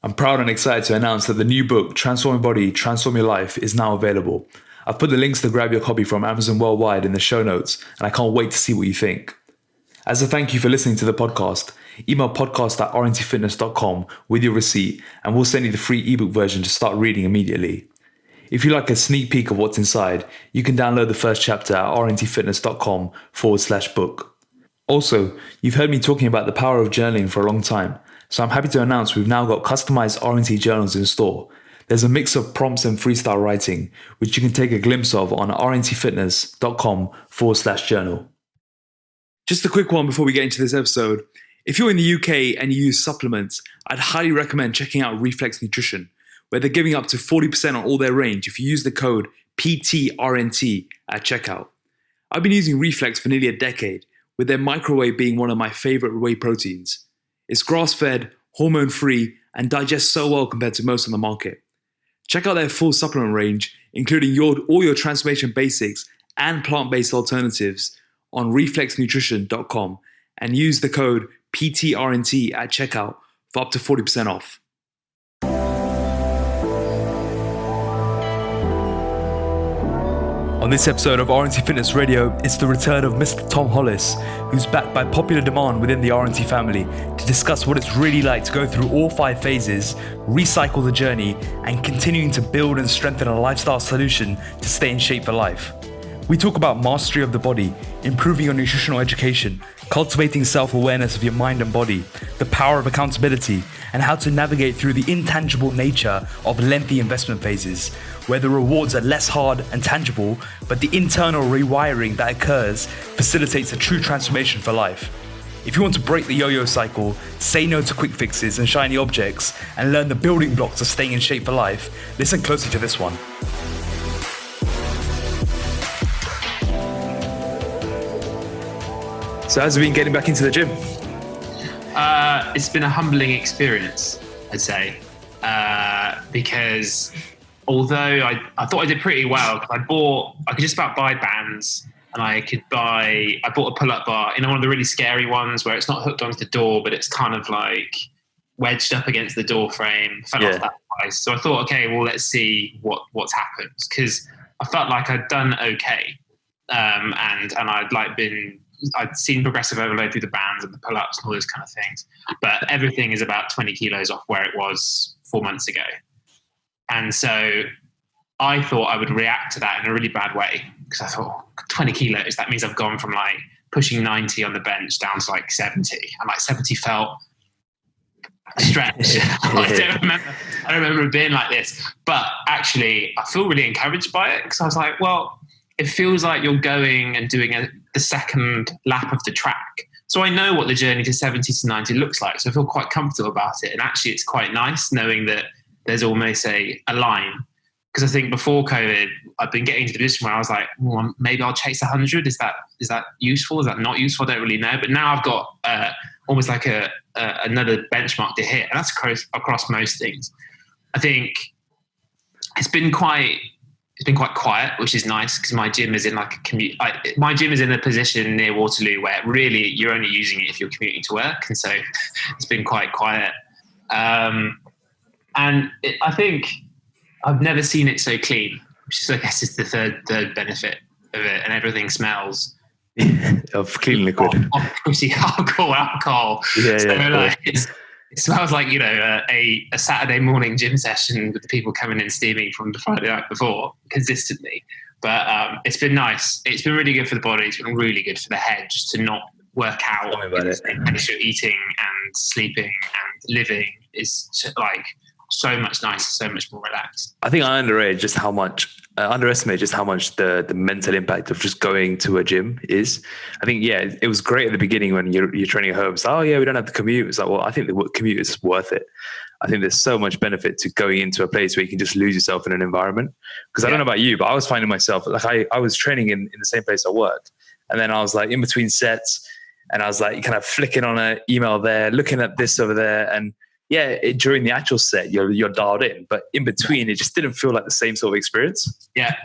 I'm proud and excited to announce that the new book, Transform Your Body, Transform Your Life, is now available. I've put the links to grab your copy from Amazon worldwide in the show notes, and I can't wait to see what you think. As a thank you for listening to the podcast, email podcast@rntfitness.com with your receipt, and we'll send you the free ebook version to start reading immediately. If you like a sneak peek of what's inside, you can download the first chapter at rntfitness.com/book. Also, you've heard me talking about the power of journaling for a long time, so I'm happy to announce we've now got customized RNT journals in store. There's a mix of prompts and freestyle writing, which you can take a glimpse of on rntfitness.com/journal. Just a quick one before we get into this episode. If you're in the UK and you use supplements, I'd highly recommend checking out Reflex Nutrition, where they're giving up to 40% on all their range if you use the code PTRNT at checkout. I've been using Reflex for nearly a decade, with their microwave being one of my favorite whey proteins. It's grass-fed, hormone-free, and digests so well compared to most on the market. Check out their full supplement range, including all your transformation basics and plant-based alternatives on reflexnutrition.com, and use the code PTRNT at checkout for up to 40% off. On this episode of RNT Fitness Radio, it's the return of Mr Tom Hollis, who's back by popular demand within the RNT family to discuss what it's really like to go through all 5 phases, recycle the journey, and continuing to build and strengthen a lifestyle solution to stay in shape for life. We talk about mastery of the body, improving your nutritional education, cultivating self-awareness of your mind and body, the power of accountability, and how to navigate through the intangible nature of lengthy investment phases, where the rewards are less hard and tangible, but the internal rewiring that occurs facilitates a true transformation for life. If you want to break the yo-yo cycle, say no to quick fixes and shiny objects, and learn the building blocks of staying in shape for life, listen closely to this one. So how's it been getting back into the gym? It's been a humbling experience, I'd say, because although I thought I did pretty well, because I could just about buy bands, and I bought a pull-up bar, one of the really scary ones where it's not hooked onto the door, but it's kind of like wedged up against the door frame, fell off that twice. So I thought, okay, well, let's see what's happened, because I felt like I'd done okay, and I'd seen progressive overload through the bands and the pull-ups and all those kind of things. But everything is about 20 kilos off where it was 4 months ago. And so I thought I would react to that in a really bad way, because I thought 20 kilos, that means I've gone from like pushing 90 on the bench down to like 70. And like 70 felt stretch. I don't remember it being like this. But actually, I feel really encouraged by it, because I was like, well, it feels like you're going and doing the second lap of the track. So I know what the journey to 70 to 90 looks like. So I feel quite comfortable about it. And actually, it's quite nice knowing that there's almost a line. Because I think before COVID, I've been getting to the position where I was like, well, maybe I'll chase 100. Is that useful? Is that not useful? I don't really know. But now I've got almost like another benchmark to hit. And that's across most things. I think it's been quite quiet, which is nice, because my gym is in like a commute. My gym is in a position near Waterloo where really you're only using it if you're commuting to work, and so it's been quite quiet. I think I've never seen it so clean, which is, I guess, is the third benefit of it, and everything smells of clean liquid, of pretty hardcore alcohol. It smells like, a Saturday morning gym session with the people coming in steaming from the Friday night before consistently. But it's been nice. It's been really good for the body. It's been really good for the head just to not work out. Tell me about it. And you're eating and sleeping and living is like so much nicer, so much more relaxed. I think I underestimate just how much the mental impact of just going to a gym is. I think, it was great at the beginning when you're training at home. It's like, we don't have to commute. It's like, well, I think the commute is worth it. I think there's so much benefit to going into a place where you can just lose yourself in an environment. Because I don't know about you, but I was finding myself, like I was training in the same place I worked. And then I was like in between sets, and I was like kind of flicking on an email there, looking at this over there. And during the actual set, you're dialed in, but in between, it just didn't feel like the same sort of experience. Yeah,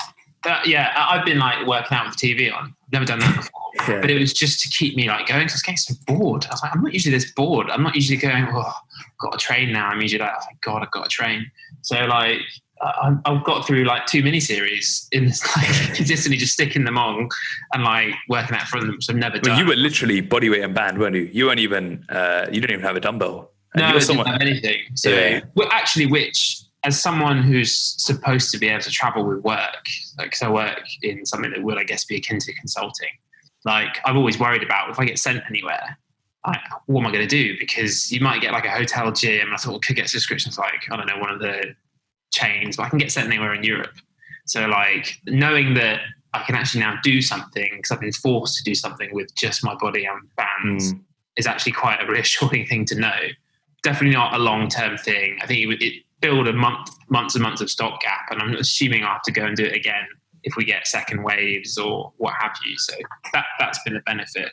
I've been like working out with the TV on. Never done that before, but it was just to keep me like going. Cause I was getting so bored. I was like, I'm not usually this bored. I'm not usually going, oh, I've got to train now. I'm usually like, oh my God, I've got to train. So like, I've got through like 2 mini-series in this, like consistently just sticking them on and like working out from them, which I've never done. You were literally bodyweight and band, weren't you? You weren't even, you didn't even have a dumbbell. And no, I didn't have anything. So which as someone who's supposed to be able to travel with work, like, cause I work in something that would, I guess, be akin to consulting. Like I've always worried about if I get sent anywhere, what am I going to do? Because you might get like a hotel gym. And I thought, could get subscriptions like, I don't know, one of the chains, but I can get sent anywhere in Europe. So like knowing that I can actually now do something because I've been forced to do something with just my body and bands is actually quite a reassuring thing to know. Definitely not a long-term thing. I think it build months and months of stopgap, and I'm assuming I'll have to go and do it again if we get second waves or what have you. So that's been a benefit.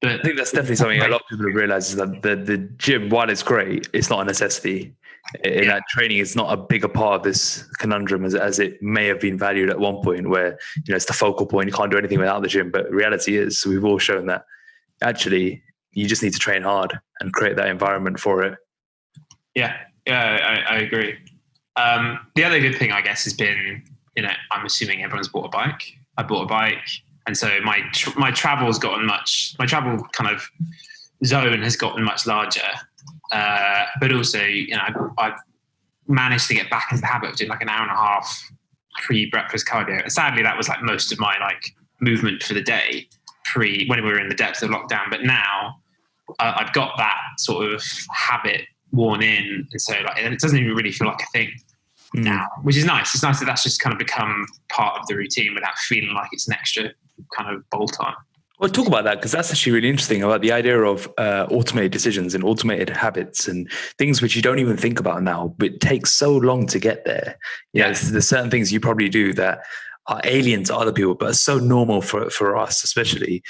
But I think that's definitely something a lot of people have realized, is that the gym, while it's great, it's not a necessity. In that training is not a bigger part of this conundrum as it may have been valued at one point, where it's the focal point. You can't do anything without the gym. But reality is, we've all shown that actually you just need to train hard and create that environment for it. Yeah, I agree. The other good thing, I guess, has been, I'm assuming everyone's bought a bike. I bought a bike, and so my travel kind of zone has gotten much larger. But also, I've managed to get back into the habit of doing like an hour and a half pre-breakfast cardio. And sadly, that was like most of my like movement for the day when we were in the depths of lockdown. But now I've got that sort of habit worn in, and so like, and it doesn't even really feel like a thing now, which is nice. It's nice that that's just kind of become part of the routine without feeling like it's an extra kind of bolt on. Well, talk about that, because that's actually really interesting, about the idea of automated decisions and automated habits and things which you don't even think about now, but it takes so long to get there. There's certain things you probably do that are alien to other people, but are so normal for us, especially.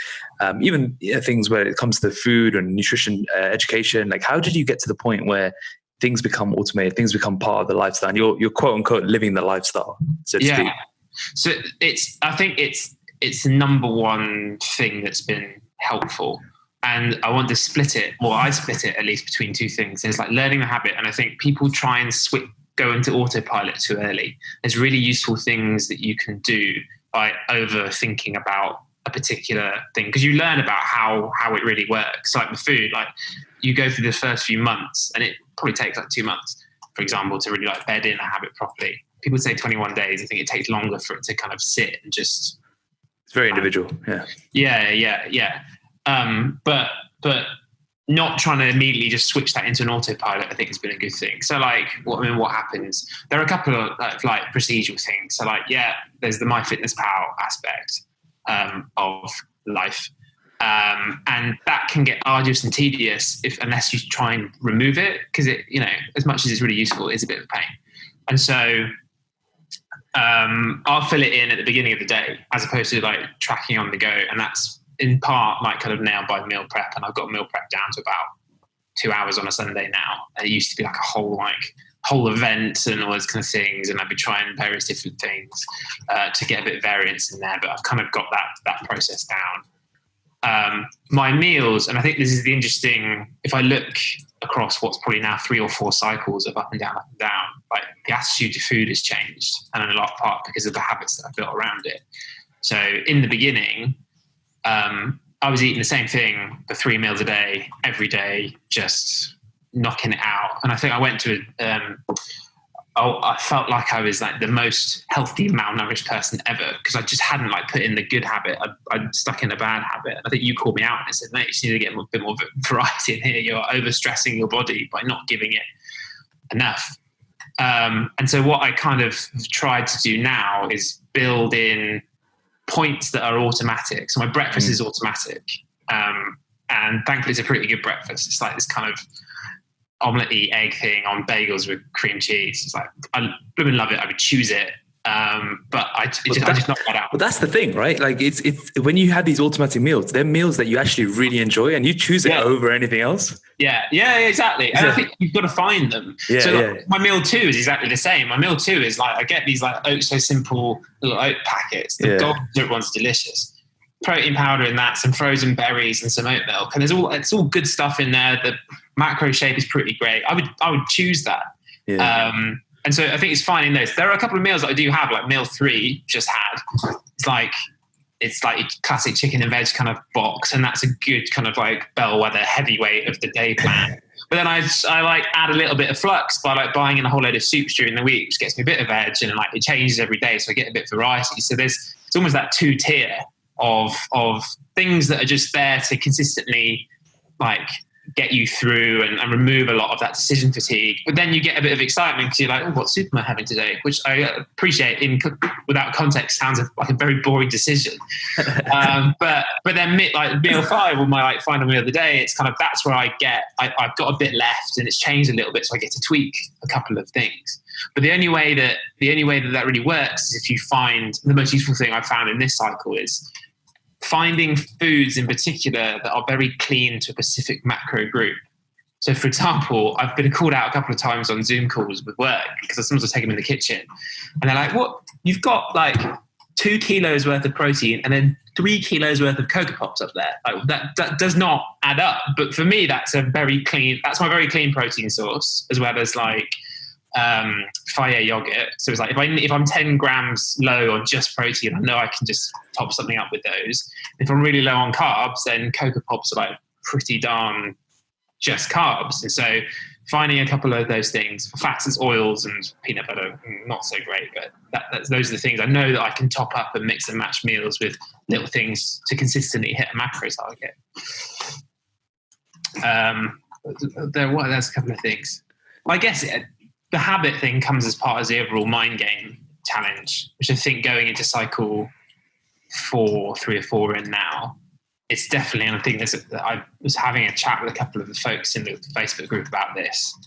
Even things where it comes to food and nutrition education. Like, how did you get to the point where things become automated, things become part of the lifestyle, and you're quote unquote living the lifestyle, so to speak? So I think it's the number one thing that's been helpful. And I want to split it, I split it at least between two things. There's like learning the habit. And I think people try and go into autopilot too early. There's really useful things that you can do by overthinking about a particular thing, because you learn about how it really works. Like with food, like you go through the first few months, and it probably takes like 2 months, for example, to really like bed in a habit properly. People say 21 days. I think it takes longer for it to kind of sit and just... It's very individual. Yeah. But not trying to immediately just switch that into an autopilot, I think has been a good thing. So like, what happens? There are a couple of like procedural things. So like, there's the MyFitnessPal aspect of life. And that can get arduous and tedious unless you try and remove it, because it, as much as it's really useful, it's a bit of a pain. And so I'll fill it in at the beginning of the day as opposed to like tracking on the go. And that's in part like kind of nailed by meal prep. And I've got meal prep down to about 2 hours on a Sunday now. It used to be like a whole event and all those kind of things. And I'd be trying various different things to get a bit of variance in there. But I've kind of got that process down. My meals, and I think this is the interesting, if I look across what's probably now 3 or 4 cycles of up and down, like the attitude to food has changed, and in a lot of part because of the habits that I've built around it. So in the beginning, I was eating the same thing for 3 meals a day, every day, just knocking it out. And I think I went to I felt like I was like the most healthy, malnourished person ever, because I just hadn't like put in the good habit. I'd stuck in a bad habit. I think you called me out and said, "Mate, you just need to get a bit more variety in here. You're overstressing your body by not giving it enough." And so what I kind of tried to do now is build in points that are automatic. So my breakfast is automatic. And thankfully it's a pretty good breakfast. It's like this kind of omelette-y egg thing on bagels with cream cheese. It's like, I would love it. I would choose it. But I just knocked that out. But that's the thing, right? Like it's when you have these automatic meals, they're meals that you actually really enjoy and you choose it over anything else. Yeah, exactly. And I think you've got to find them. My meal 2 is exactly the same. My meal 2 is like, I get these like oat so simple little oat packets. The golden one's delicious. Protein powder in that, some frozen berries and some oat milk. And it's all good stuff in there. The macro shape is pretty great. I would choose that. Yeah. And so I think it's fine in those. There are a couple of meals that I do have, like meal 3 just had. It's like a classic chicken and veg kind of box, and that's a good kind of like bellwether heavyweight of the day plan. But then I like add a little bit of flux by like buying in a whole load of soups during the week, which gets me a bit of veg, and like it changes every day, so I get a bit of variety. So it's almost that 2-tier of things that are just there to consistently like get you through and remove a lot of that decision fatigue. But then you get a bit of excitement because you're like, oh, what soup am I having today? Which I appreciate without context sounds like a very boring decision. But then meal 5 or my like final meal of the day, it's kind of, that's where I've got a bit left and it's changed a little bit. So I get to tweak a couple of things. But the only way that really works is if you find, the most useful thing I've found in this cycle is finding foods in particular that are very clean to a specific macro group. So for example, I've been called out a couple of times on Zoom calls with work because sometimes I take them in the kitchen and they're like, what? You've got like 2 kilos worth of protein and then 3 kilos worth of Cocoa Pops up there. Like that does not add up. But for me, that's my very clean protein source, as well as like Fire yogurt. So it's like if I'm 10 grams low on just protein, I know I can just top something up with those. If I'm really low on carbs, then Cocoa Pops are like pretty darn just carbs. And so finding a couple of those things, fats as oils and peanut butter, not so great, but those are the things I know that I can top up and mix and match meals with little things to consistently hit a macro target. There's a couple of things. I guess the habit thing comes as part of the overall mind game challenge, which I think going into cycle 3 or 4 in now, it's definitely, and I think I was having a chat with a couple of the folks in the Facebook group about this,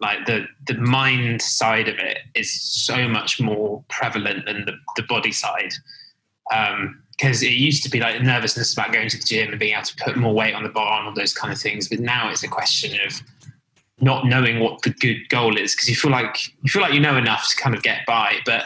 like the mind side of it is so much more prevalent than the body side. Because it used to be like nervousness about going to the gym and being able to put more weight on the bar and all those kind of things. But now it's a question of not knowing what the good goal is, because you feel like you know enough to kind of get by, but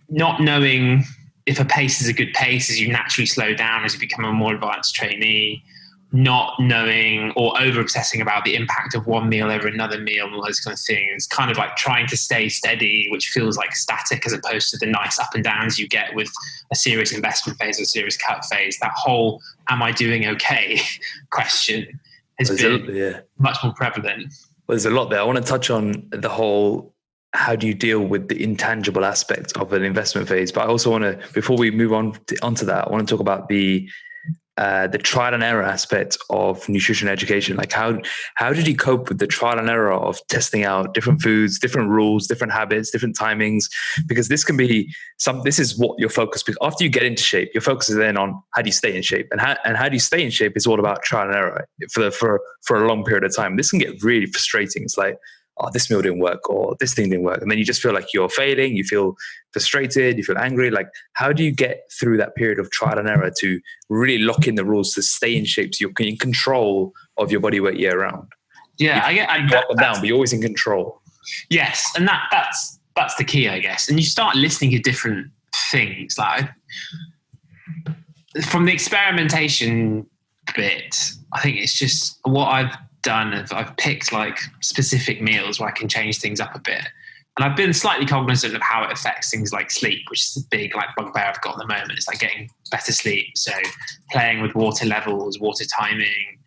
not knowing if a pace is a good pace as you naturally slow down as you become a more advanced trainee, not knowing or over obsessing about the impact of one meal over another meal and all those kind of things, kind of like trying to stay steady, which feels like static as opposed to the nice up and downs you get with a serious investment phase or a serious cut phase. That whole am I doing okay question has been much more prevalent. Well, there's a lot there. I want to touch on the whole, how do you deal with the intangible aspect of an investment phase? But I also want to, before we move onto that, I want to talk about the trial and error aspect of nutrition education. Like how did you cope with the trial and error of testing out different foods, different rules, different habits, different timings? Because this is what your focus, because after you get into shape, your focus is then on how do you stay in shape, and how do you stay in shape is all about trial and error for a long period of time. This can get really frustrating. It's like, oh, this meal didn't work, or this thing didn't work. And then you just feel like you're failing, you feel frustrated, you feel angry. Like, how do you get through that period of trial and error to really lock in the rules to stay in shape so you're in control of your body weight year round? Yeah, I go up and down, but you're always in control. Yes, and that's the key, I guess. And you start listening to different things. Like, from the experimentation bit, I think it's just what I've done. I've picked like specific meals where I can change things up a bit, and I've been slightly cognizant of how it affects things like sleep, which is a big like bugbear I've got at the moment. It's like getting better sleep, so playing with water levels, water timing,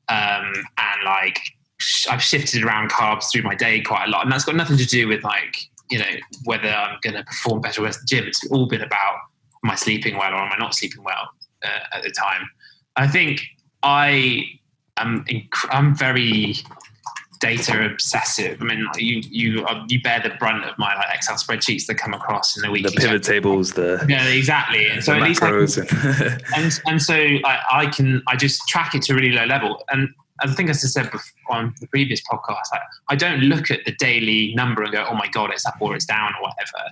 and like I've shifted around carbs through my day quite a lot, and that's got nothing to do with like, you know, whether I'm going to perform better at the gym. It's all been about, am I sleeping well or am I not sleeping well at the time. I think I'm very data obsessive. I mean, you bear the brunt of my like Excel spreadsheets that come across in the week. The pivot tables, yeah, exactly. And so at least and so I just track it to a really low level. And I think, as I said before, on the previous podcast, I don't look at the daily number and go, oh my God, it's up or it's down or whatever.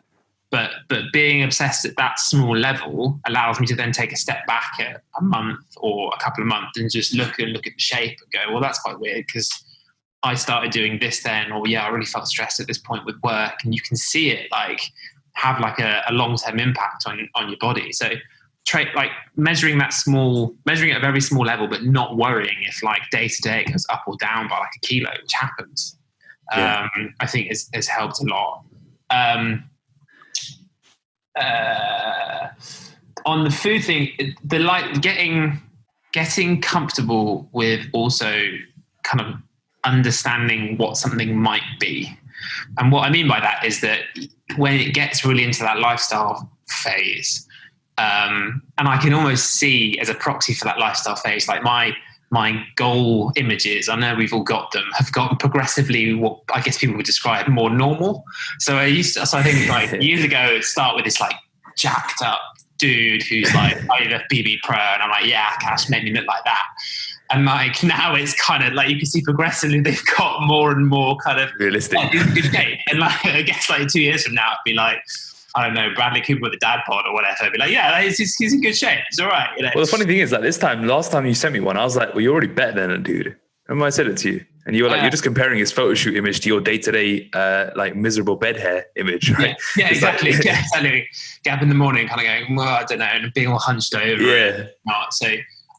But being obsessed at that small level allows me to then take a step back at a month or a couple of months and just look at the shape and go, well, that's quite weird because I started doing this then, or I really felt stressed at this point with work, and you can see it like have like a long-term impact on your body. So like measuring at a very small level, but not worrying if like day to day it goes up or down by like a kilo, which happens. I think has helped a lot. On the food thing, the like getting comfortable with also kind of understanding what something might be. And what I mean by that is that when it gets really into that lifestyle phase, and I can almost see as a proxy for that lifestyle phase, like my goal images, I know we've all got them, have gotten progressively what I guess people would describe more normal. So I think like years ago, it'd start with this like jacked up dude who's like, I left BB Pro, and I'm like, yeah, Cash made me look like that. And like now it's kind of like you can see progressively they've got more and more kind of realistic, good shape. And like I guess like 2 years from now, it'd be like, I don't know, Bradley Cooper with a dad bod or whatever. I'd be like, yeah, he's in good shape. It's all right. You know? Well, the funny thing is, like last time you sent me one, I was like, well, you're already better than a dude. Remember I said it to you? And you were like, you're just comparing his photo shoot image to your day-to-day, like miserable bed hair image, right? Yeah, exactly. Like, yeah, exactly. Get up in the morning kind of going, well, I don't know, and being all hunched over. Yeah. So,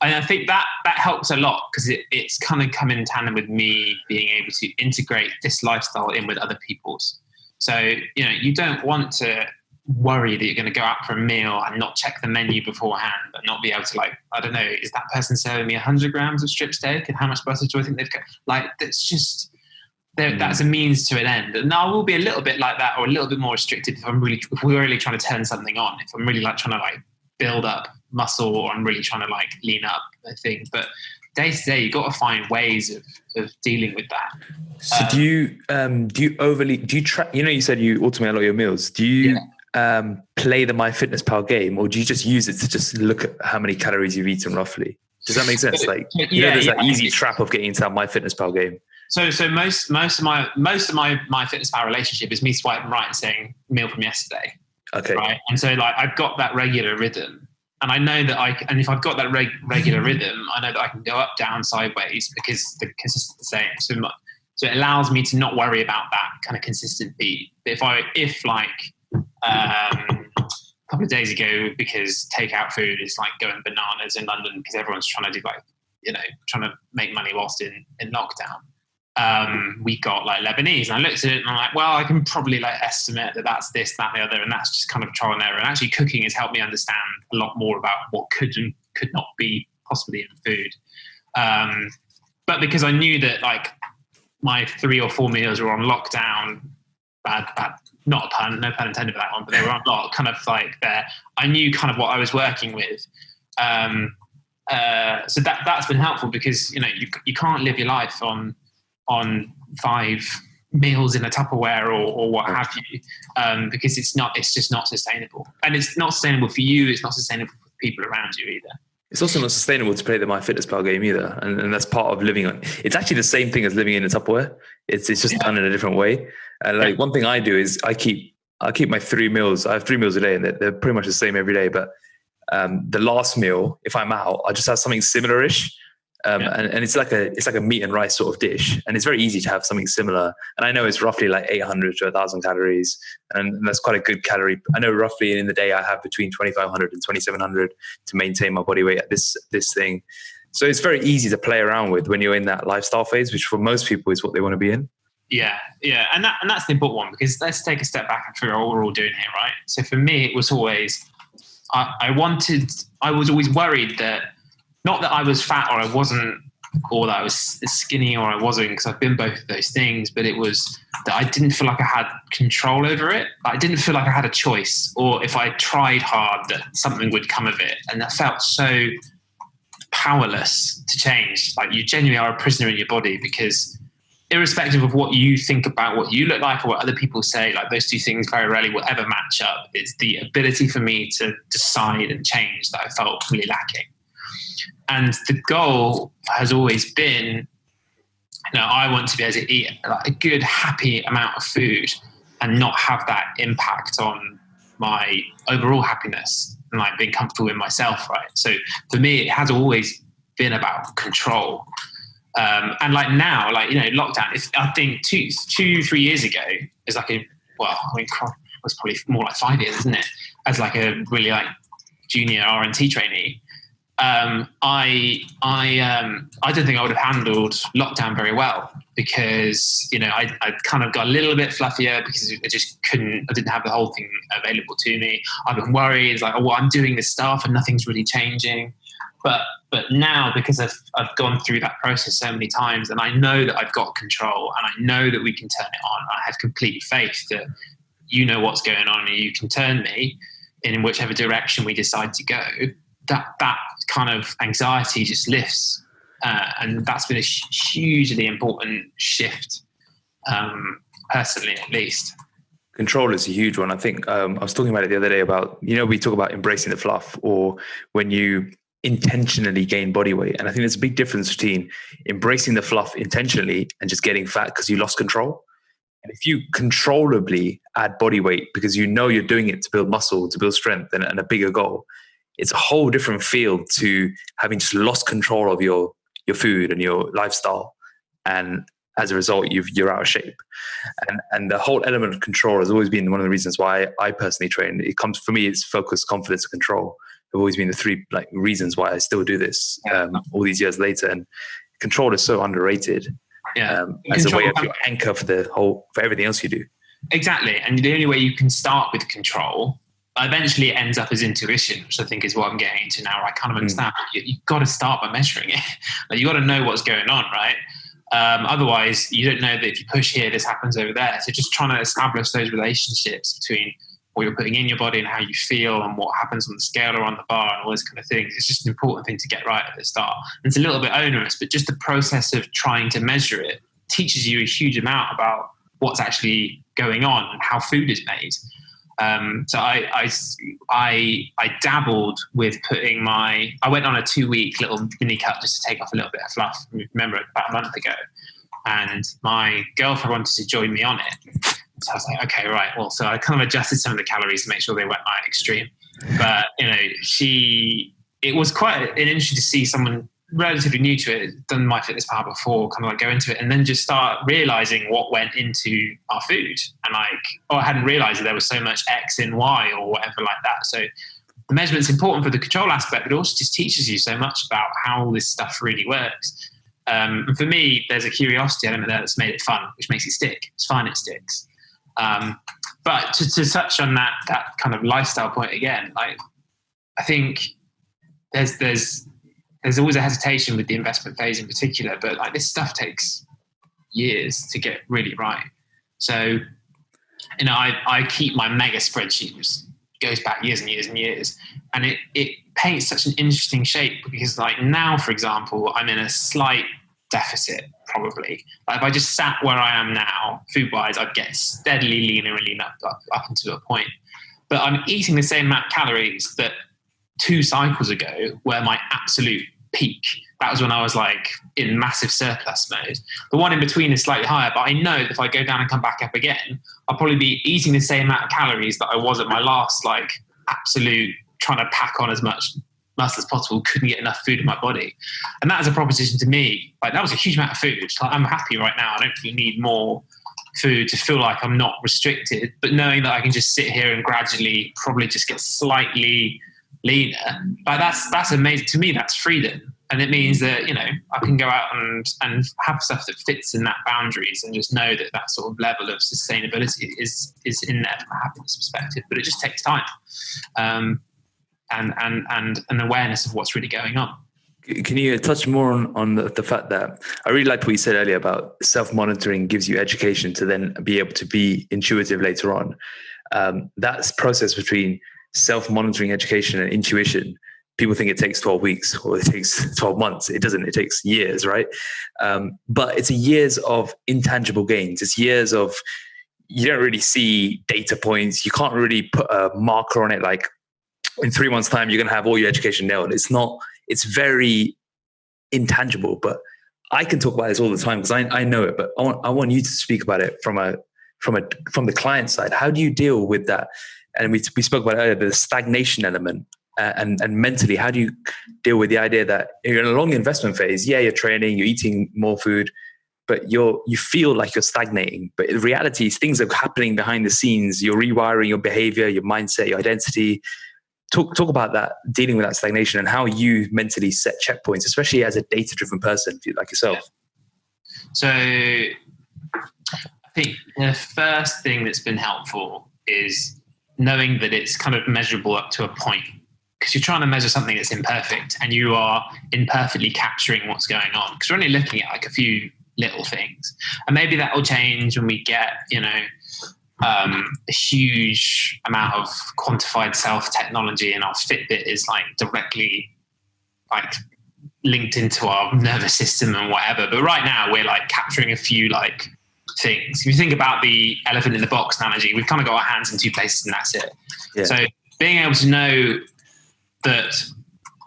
and I think that helps a lot because it's kind of come in tandem with me being able to integrate this lifestyle in with other people's. So, you don't want to worry that you're going to go out for a meal and not check the menu beforehand and not be able to like, I don't know, is that person serving me 100 grams of strip steak and how much butter do I think they've got? Like, that's just, that's a means to an end. And I will be a little bit like that or a little bit more restricted if we're really trying to turn something on, if I'm really like trying to like build up muscle or I'm really trying to like lean up the thing. But day to day, you've got to find ways of dealing with that. So do you track, you said you automate a lot of your meals. Do you play the MyFitnessPal game, or do you just use it to just look at how many calories you've eaten roughly? Does that make sense? Like, there's that easy trap of getting into that MyFitnessPal game. So most of my MyFitnessPal relationship is me swiping right and saying meal from yesterday. Okay. Right. And so like I've got that regular rhythm, and I know that and if I've got that regular rhythm, I know that I can go up, down, sideways because they're consistent the same. So it allows me to not worry about that kind of consistent beat. But if like a couple of days ago, because takeout food is like going bananas in London because everyone's trying to do like, trying to make money whilst in lockdown. We got like Lebanese, and I looked at it and I'm like, well, I can probably like estimate that that's this, that, and the other, and that's just kind of trial and error. And actually cooking has helped me understand a lot more about what could and could not be possibly in food. But because I knew that like my 3 or 4 meals were on lockdown, bad, not a pun, no pun intended for that one, but they were on lock, kind of like there. I knew kind of what I was working with. So that's been helpful because, you can't live your life on 5 meals in a Tupperware or what have you, because it's just not sustainable. And it's not sustainable for you. It's not sustainable for people around you either. It's also not sustainable to play the MyFitnessPal game either. And that's part of living on. It's actually the same thing as living in a Tupperware. It's just done in a different way. And like one thing I do is I keep my 3 meals. I have 3 meals a day, and they're pretty much the same every day. But the last meal, if I'm out, I just have something similar-ish. And it's like a meat and rice sort of dish, and it's very easy to have something similar. And I know it's roughly like 800 to 1,000 calories, and that's quite a good calorie. I know roughly in the day I have between 2,500 and 2,700 to maintain my body weight at this thing. So it's very easy to play around with when you're in that lifestyle phase, which for most people is what they want to be in. Yeah, and that's the important one, because let's take a step back and figure out what we're all doing here, right? So for me, it was always I was always worried that. Not that I was fat or I wasn't, or that I was skinny or I wasn't, because I've been both of those things, but it was that I didn't feel like I had control over it. I didn't feel like I had a choice, or if I tried hard that something would come of it. And that felt so powerless to change. Like you genuinely are a prisoner in your body, because irrespective of what you think about what you look like or what other people say, like those two things very rarely will ever match up. It's the ability for me to decide and change that I felt really lacking. And the goal has always been, I want to be able to eat like a good, happy amount of food and not have that impact on my overall happiness and like being comfortable with myself, right? So for me, it has always been about control. And like now, like, you know, lockdown, I think 3 years ago is like it was probably more like 5 years, isn't it? As like a really like junior RNT trainee. I don't think I would have handled lockdown very well, because, you know, I kind of got a little bit fluffier because I didn't have the whole thing available to me. I've been worried, it's like, oh, well, I'm doing this stuff and nothing's really changing. But now, because I've gone through that process so many times, and I know that I've got control, and I know that we can turn it on. I have complete faith that you know what's going on, and you can turn me in whichever direction we decide to go. That kind of anxiety just lifts, and that's been a hugely important shift, personally at least. Control is a huge one. I think I was talking about it the other day about, you know, we talk about embracing the fluff, or when you intentionally gain body weight. And I think there's a big difference between embracing the fluff intentionally and just getting fat because you lost control. And if you controllably add body weight because you know you're doing it to build muscle, to build strength and a bigger goal, it's a whole different field to having just lost control of your food and your lifestyle. And as a result, you're out of shape. And the whole element of control has always been one of the reasons why I personally train. It comes, for me, it's focus, confidence, and control. Have always been the three like reasons why I still do this all these years later. And control is so underrated as a way of your anchor for everything else you do. Exactly. And the only way you can start with control, eventually it ends up as intuition, which I think is what I'm getting into now. I kind of understand you've got to start by measuring it. Like, you got to know what's going on, right? Otherwise, you don't know that if you push here, this happens over there. So just trying to establish those relationships between what you're putting in your body and how you feel and what happens on the scale or on the bar and all those kind of things. It's just an important thing to get right at the start. And it's a little bit onerous, but just the process of trying to measure it teaches you a huge amount about what's actually going on and how food is made. So I dabbled with I went on a 2-week little mini cut just to take off a little bit of fluff. Remember, about a month ago, and my girlfriend wanted to join me on it. So I was like, okay, right. Well, so I kind of adjusted some of the calories to make sure they weren't like extreme. But, you know, it was quite interesting to see someone relatively new to it, done MyFitnessPal before, kind of like go into it and then just start realizing what went into our food. And I hadn't realized that there was so much X in Y or whatever like that. So the measurement's important for the control aspect, but it also just teaches you so much about how this stuff really works. And for me, there's a curiosity element there that's made it fun, which makes it stick. It's fun, it sticks. But to touch on that kind of lifestyle point again, like, I think there's always a hesitation with the investment phase in particular, but like, this stuff takes years to get really right. So, you know, I keep my mega spreadsheet, which goes back years and years and years, and it paints such an interesting shape, because like now, for example, I'm in a slight deficit, probably. Like, if I just sat where I am now, food-wise, I'd get steadily leaner and leaner up until a point. But I'm eating the same amount of calories that 2 cycles ago were my absolute peak. That was when I was like in massive surplus mode. The one in between is slightly higher, but I know that if I go down and come back up again, I'll probably be eating the same amount of calories that I was at my last like absolute trying to pack on as much muscle as possible, couldn't get enough food in my body. And that is a proposition to me. Like, that was a huge amount of food. Like, I'm happy right now. I don't really need more food to feel like I'm not restricted, but knowing that I can just sit here and gradually probably just get slightly leaner, like that's amazing. To me, that's freedom. And it means that, you know, I can go out and have stuff that fits in that boundaries, and just know that sort of level of sustainability is in there from a happiness perspective. But it just takes time. And an awareness of what's really going on. Can you touch more on the fact that I really liked what you said earlier about self-monitoring gives you education to then be able to be intuitive later on. That's process between self-monitoring education and intuition. People think it takes 12 weeks or it takes 12 months. It doesn't. It takes years, right? But it's years of intangible gains. It's years of, you don't really see data points. You can't really put a marker on it like, in 3 months' time, you're going to have all your education nailed. It's very intangible, but I can talk about this all the time because I know it, but I want you to speak about it from the client side. How do you deal with that And we spoke about earlier, the stagnation element. And mentally, how do you deal with the idea that you're in a long investment phase? Yeah, you're training, you're eating more food, but you feel like you're stagnating. But in reality, things are happening behind the scenes. You're rewiring your behavior, your mindset, your identity. Talk about that, dealing with that stagnation, and how you mentally set checkpoints, especially as a data-driven person like yourself. So I think the first thing that's been helpful is knowing that it's kind of measurable up to a point. Because you're trying to measure something that's imperfect and you are imperfectly capturing what's going on. Because we're only looking at like a few little things. And maybe that will change when we get, a huge amount of quantified self technology and our Fitbit is like directly like linked into our nervous system and whatever. But right now we're like capturing a few like things. If you think about the elephant in the box analogy, we've kind of got our hands in two places and that's it. Yeah. So being able to know that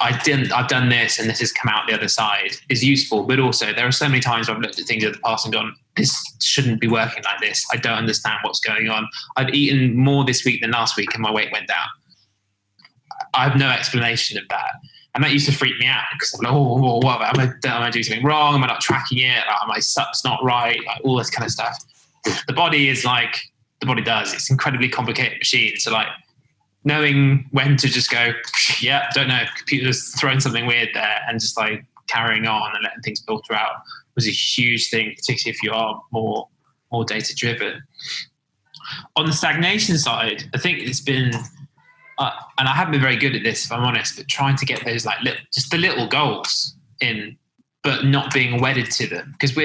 I've done this and this has come out the other side is useful, but also there are so many times I've looked at things in the past and gone, this shouldn't be working like this. I don't understand what's going on. I've eaten more this week than last week and my weight went down. I have no explanation of that. And that used to freak me out because I'm like, what am I doing something wrong? Am I not tracking it? My sup's not right? Like all this kind of stuff. The body is like, the body does. It's an incredibly complicated machine. So like, knowing when to just go, yeah, don't know, computer's throwing something weird there, and just like carrying on and letting things filter out was a huge thing, particularly if you are more data driven. On the stagnation side, I think it's been, and I haven't been very good at this if I'm honest, but trying to get those like just the little goals in, but not being wedded to them. Because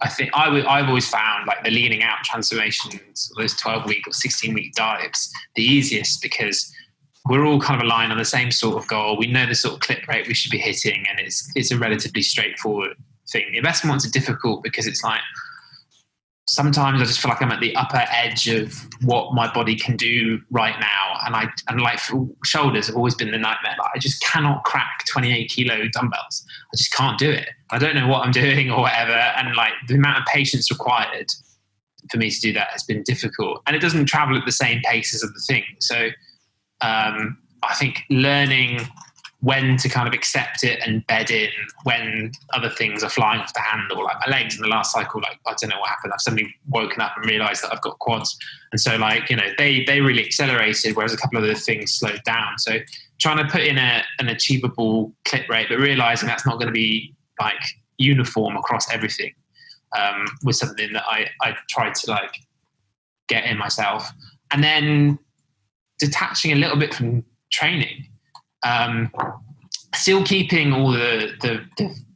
I think I've always found like the leaning out transformations, those 12-week or 16-week diets, the easiest because we're all kind of aligned on the same sort of goal. We know the sort of clip rate we should be hitting, and it's a relatively straightforward thing. The investment ones are difficult because it's like sometimes I just feel like I'm at the upper edge of what my body can do right now, and like shoulders have always been the nightmare. Like I just cannot crack 28 kilo dumbbells. I just can't do it. I don't know what I'm doing or whatever. And like the amount of patience required for me to do that has been difficult. And it doesn't travel at the same pace as other things. So I think learning when to kind of accept it and bed in when other things are flying off the handle, like my legs in the last cycle, like I don't know what happened. I've suddenly woken up and realized that I've got quads. And so like, they really accelerated, whereas a couple of other things slowed down. So trying to put in an achievable clip rate, but realizing that's not going to be like uniform across everything was something that I tried to like get in myself. And then detaching a little bit from training, still keeping all the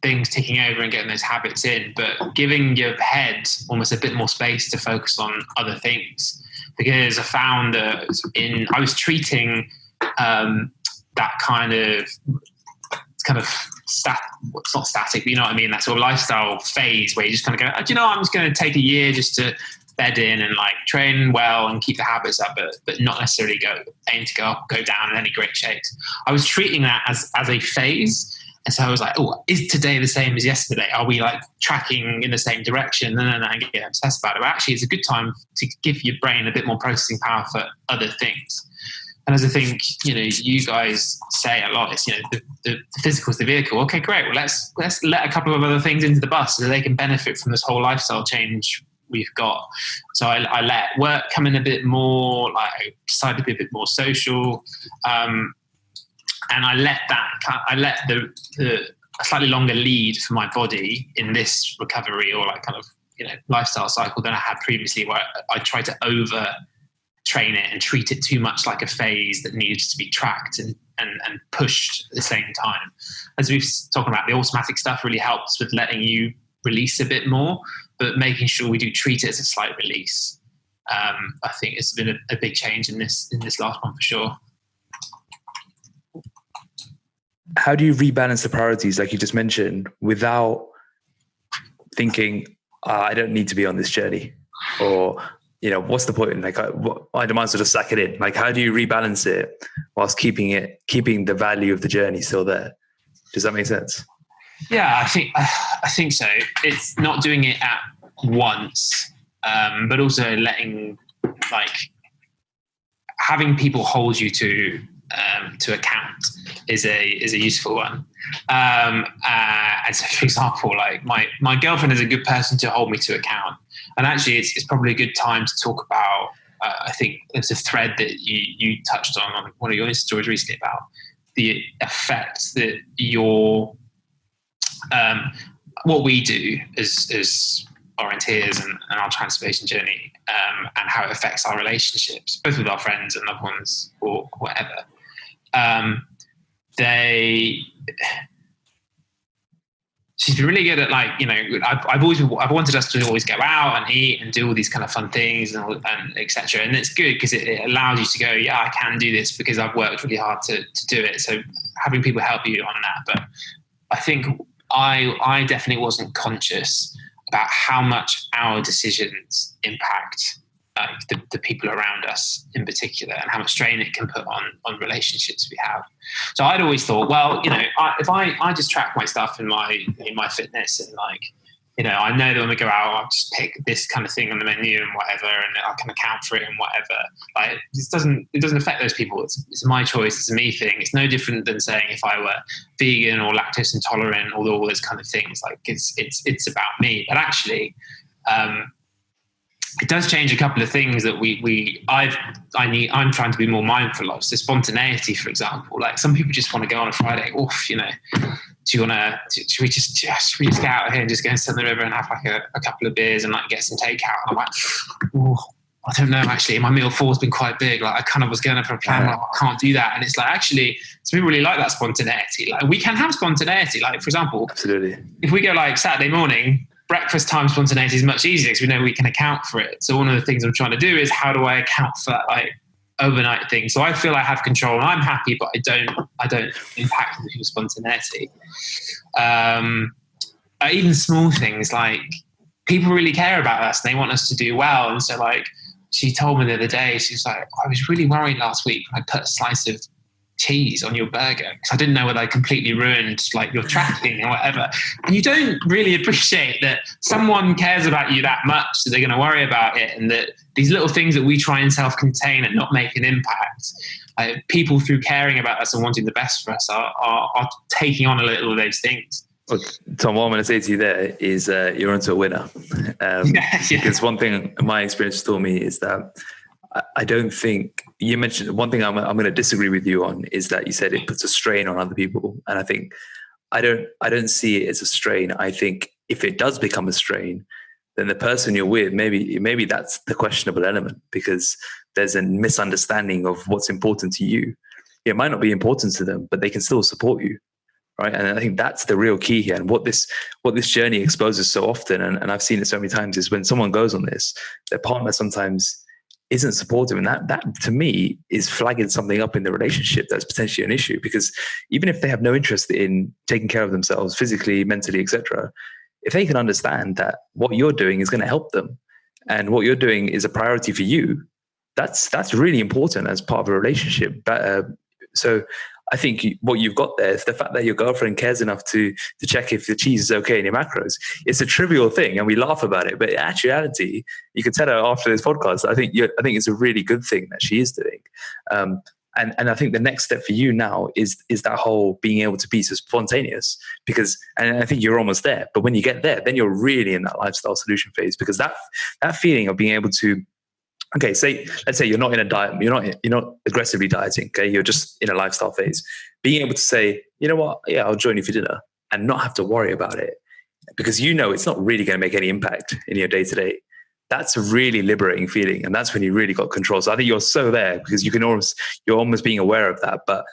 things ticking over and getting those habits in, but giving your head almost a bit more space to focus on other things. Because I found that I was treating that kind of it's not static, but you know what I mean, that sort of lifestyle phase where you just kind of go, I'm just going to take a year just to bed in and like train well and keep the habits up, but not necessarily aim to go down in any great shakes. I was treating that as a phase. And so I was like, is today the same as yesterday? Are we like tracking in the same direction? And then I get obsessed about it. But actually, it's a good time to give your brain a bit more processing power for other things. And as I think, you guys say a lot, it's, the physical is the vehicle. Okay, great. Well, let's let a couple of other things into the bus so they can benefit from this whole lifestyle change we've got. So I let work come in a bit more, like I decided to be a bit more social. And I let the a slightly longer lead for my body in this recovery or like kind of, lifestyle cycle than I had previously, where I tried to over train it and treat it too much like a phase that needed to be tracked and pushed at the same time. As we've talked about, the automatic stuff really helps with letting you release a bit more, but making sure we do treat it as a slight release. I think it's been a big change in this last one for sure. How do you rebalance the priorities, like you just mentioned, without thinking, I don't need to be on this journey, or, what's the point? Like, I might as well just sack it in. Like, how do you rebalance it whilst keeping the value of the journey still there? Does that make sense? Yeah, I think so. It's not doing it at once, but also letting, like, having people hold you to account is a useful one. And so, for example, like my girlfriend is a good person to hold me to account. And actually, it's probably a good time to talk about. I think there's a thread that you touched on one of your Insta stories recently about the effect that what we do as orienteers and our transformation journey, and how it affects our relationships, both with our friends and loved ones or whatever. She's been really good at, like, you know, I've wanted us to always go out and eat and do all these kind of fun things and etc. And it's good because it allows you to go, yeah, I can do this because I've worked really hard to do it. So having people help you on that. But I think I definitely wasn't conscious about how much our decisions impact the people around us in particular, and how much strain it can put on relationships we have. So I'd always thought, well, you know, if I just track my stuff in my fitness, and, like, you know, I know that when we go out, I'll just pick this kind of thing on the menu and whatever, and I can account for it and whatever. Like, it doesn't affect those people. It's my choice. It's a me thing. It's no different than saying if I were vegan or lactose intolerant or all those kind of things. Like, it's about me. But actually, it does change a couple of things that I'm trying to be more mindful of. So spontaneity, for example, like some people just want to go on a Friday off, you know, should we just get out of here and just go and sit on the river and have like a couple of beers and like get some takeout? And I'm like, oh, I don't know, actually, my meal 4 has been quite big. Like, I kind of was going for a plan, like, I can't do that. And it's like, actually, some people really like that spontaneity. Like, we can have spontaneity. Like, for example, absolutely, if we go like Saturday morning, breakfast time spontaneity is much easier because we know we can account for it. So one of the things I'm trying to do is, how do I account for that, like, overnight thing? So I feel I have control and I'm happy, but I don't impact the people's spontaneity. Even small things, like, people really care about us and they want us to do well. And so, like, she told me the other day, she was like, I was really worried last week when I put a slice of cheese on your burger because I didn't know whether I completely ruined, like, your tracking or whatever. And you don't really appreciate that someone cares about you that much that they're going to worry about it, and that these little things that we try and self-contain and not make an impact, people, through caring about us and wanting the best for us, are taking on a little of those things. Well, Tom, what I'm going to say to you there is you're onto a winner. Because one thing my experience taught me is that I don't think, you mentioned one thing I'm going to disagree with you on, is that you said it puts a strain on other people. And I think I don't see it as a strain. I think if it does become a strain, then the person you're with, maybe that's the questionable element, because there's a misunderstanding of what's important to you. It might not be important to them, but they can still support you. Right. And I think that's the real key here. And what this journey exposes so often, and I've seen it so many times, is when someone goes on this, their partner sometimes isn't supportive. And that to me is flagging something up in the relationship that's potentially an issue. Because even if they have no interest in taking care of themselves physically, mentally, etc., if they can understand that what you're doing is going to help them and what you're doing is a priority for you, that's really important as part of a relationship. So I think what you've got there is the fact that your girlfriend cares enough to check if the cheese is okay in your macros. It's a trivial thing and we laugh about it, but in actuality, you can tell her after this podcast, I think it's a really good thing that she is doing. And I think the next step for you now is that whole being able to be so spontaneous, and I think you're almost there, but when you get there, then you're really in that lifestyle solution phase, because that feeling of being able to, okay, let's say you're not in a diet, you're not aggressively dieting, okay, you're just in a lifestyle phase. Being able to say, you know what, yeah, I'll join you for dinner, and not have to worry about it, because you know it's not really going to make any impact in your day-to-day. That's a really liberating feeling, and that's when you really got control. So I think you're so there because you're almost being aware of that. But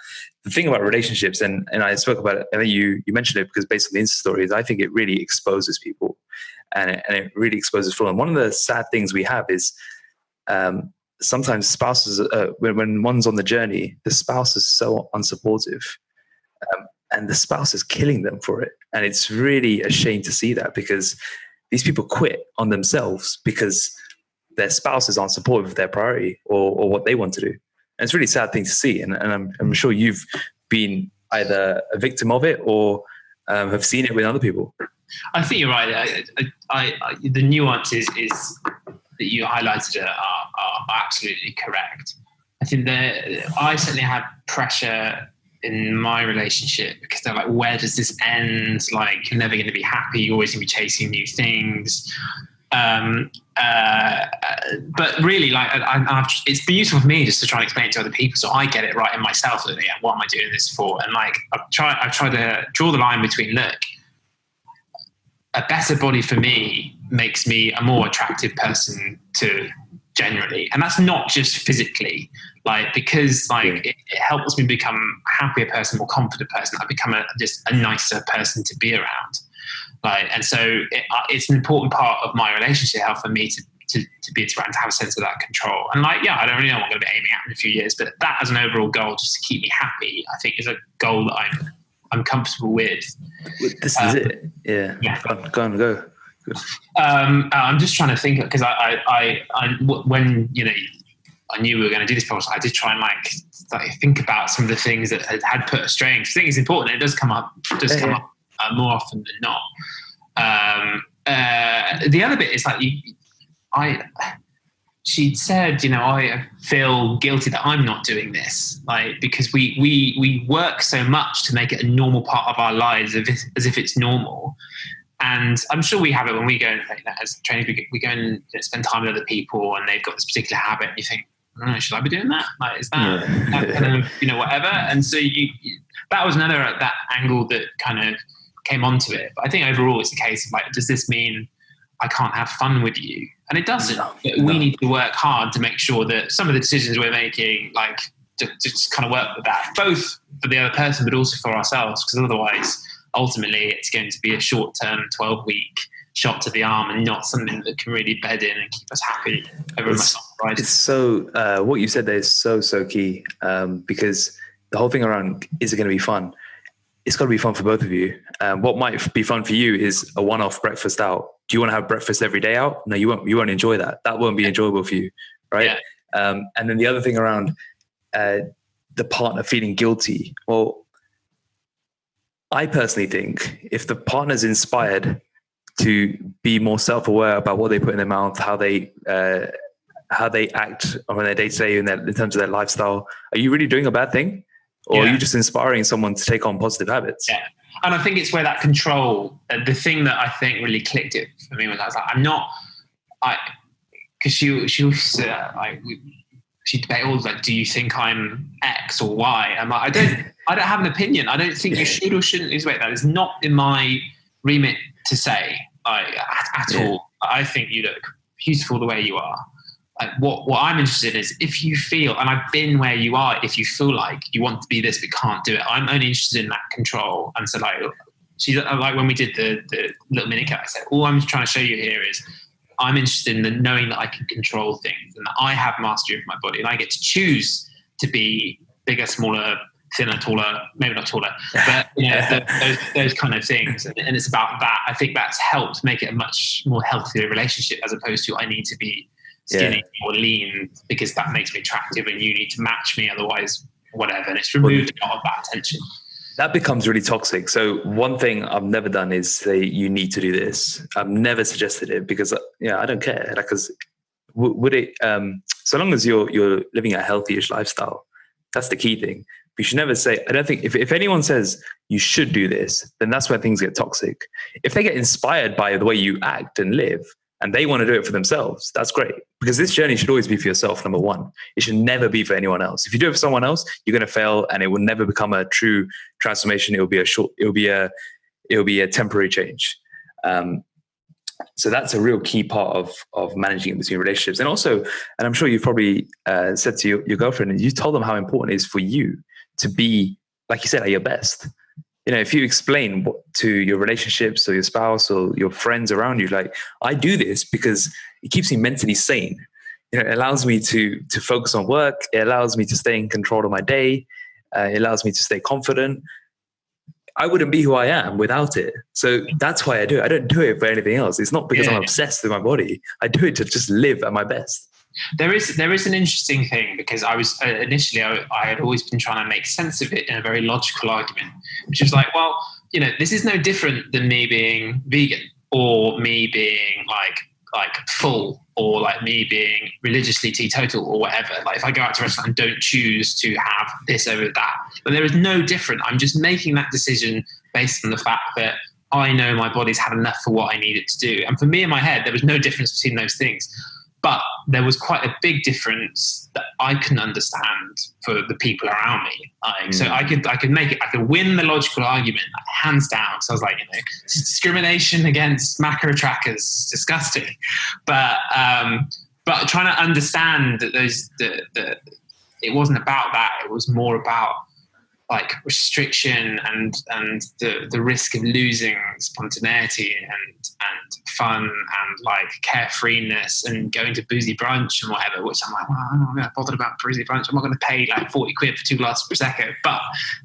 the thing about relationships, and I spoke about it, I think you mentioned it because based on the Insta stories, I think it really exposes people, and it really exposes flaw. And one of the sad things we have is, sometimes spouses, when one's on the journey, the spouse is so unsupportive, and the spouse is killing them for it. And it's really a shame to see that, because these people quit on themselves because their spouses aren't supportive of their priority or what they want to do. And it's a really sad thing to see. And I'm sure you've been either a victim of it or have seen it with other people. I think you're right. The nuances is that you highlighted are absolutely correct. I think that I certainly had pressure in my relationship because they're like, where does this end? Like, you're never going to be happy. You're always going to be chasing new things. But really, like, it's useful for me just to try and explain it to other people, so I get it right in myself. That, yeah, what am I doing this for? And like, I've tried to draw the line between, look, a better body for me makes me a more attractive person to generally, and that's not just physically. Like, because like it helps me become a happier person, more confident person. I become just a nicer person to be around. Like, and so it's an important part of my relationship health for me to be around, to have a sense of that control. And like, yeah, I don't really know what I'm going to be aiming at in a few years, but that as an overall goal, just to keep me happy, I think is a goal that I'm comfortable with. This is it. Yeah. Go on. Good. I'm just trying to think, because when I knew we were going to do this podcast, I did try and like think about some of the things that had put us straying. I think it's important. It does come up more often than not. The other bit is like she'd said, I feel guilty that I'm not doing this, like, because we work so much to make it a normal part of our lives as if it's normal. And I'm sure we have it when we go, as trainers, we go and spend time with other people and they've got this particular habit, and you think, should I be doing that? Like, is that kind of, whatever? And so that was another that angle that kind of came onto it. But I think overall it's a case of like, does this mean I can't have fun with you? And it doesn't. No. We need to work hard to make sure that some of the decisions we're making, like, just kind of work with that, both for the other person, but also for ourselves. Because otherwise, ultimately, it's going to be a short-term 12-week shot to the arm and not something that can really bed in and keep us happy over a much longer ride. It's so, what you said there is so key, because the whole thing around, is it going to be fun? It's got to be fun for both of you. What might be fun for you is a one-off breakfast out. Do you want to have breakfast every day out? No, you won't. You won't enjoy that. That won't be enjoyable for you, right? Yeah. And then the other thing around the partner feeling guilty. Well, I personally think if the partner's inspired to be more self-aware about what they put in their mouth, how they act on their day-to-day in terms of their lifestyle, are you really doing a bad thing? Or are you just inspiring someone to take on positive habits? Yeah. And I think it's where that control, the thing that I think really clicked it for me was, I was like, because she debate all like, do you think I'm X or Y? I'm like, I don't have an opinion. I don't think you should or shouldn't lose weight. That is not in my remit to say at all. I think you look beautiful the way you are. What I'm interested in is if you feel, and I've been where you are, if you feel like you want to be this but can't do it, I'm only interested in that control. And so she's like, when we did the little mini cut, I said, all I'm trying to show you here is I'm interested in knowing that I can control things and that I have mastery of my body and I get to choose to be bigger, smaller, thinner, taller, maybe not taller, but those kind of things. And it's about that. I think that's helped make it a much more healthier relationship as opposed to I need to be skinny or lean because that makes me attractive and you need to match me, otherwise whatever. And it's removed a lot of that tension. That becomes really toxic. So one thing I've never done is say you need to do this. I've never suggested it because I don't care. Because would it so long as you're living a healthy-ish lifestyle, that's the key thing. You should never say, I don't think if anyone says you should do this, then that's where things get toxic. If they get inspired by the way you act and live, and they want to do it for themselves, that's great. Because this journey should always be for yourself, number one. It should never be for anyone else. If you do it for someone else, you're going to fail and it will never become a true transformation. It will be a temporary change. So that's a real key part of managing it between relationships. And also, and I'm sure you've probably said to your girlfriend, and you told them how important it is for you to be, like you said, at your best. If you explain to your relationships or your spouse or your friends around you, like, I do this because it keeps me mentally sane. It allows me to focus on work. It allows me to stay in control of my day. It allows me to stay confident. I wouldn't be who I am without it. So that's why I do it. I don't do it for anything else. It's not because I'm obsessed with my body. I do it to just live at my best. There is an interesting thing because I was initially I had always been trying to make sense of it in a very logical argument, which was like, well, this is no different than me being vegan or me being like full or like me being religiously teetotal or whatever. Like if I go out to a restaurant and don't choose to have this over that, but there is no different. I'm just making that decision based on the fact that I know my body's had enough for what I need it to do. And for me in my head, there was no difference between those things. But there was quite a big difference that I couldn't understand for the people around me. So I could make it, I could win the logical argument, like, hands down. So I was like, discrimination against macro trackers is disgusting. But trying to understand that it wasn't about that. It was more about like restriction and the risk of losing spontaneity and fun and like carefreeness and going to boozy brunch and whatever, which I'm like, well, I'm not bothered about boozy brunch. I'm not going to pay like 40 quid for 2 glasses of Prosecco. But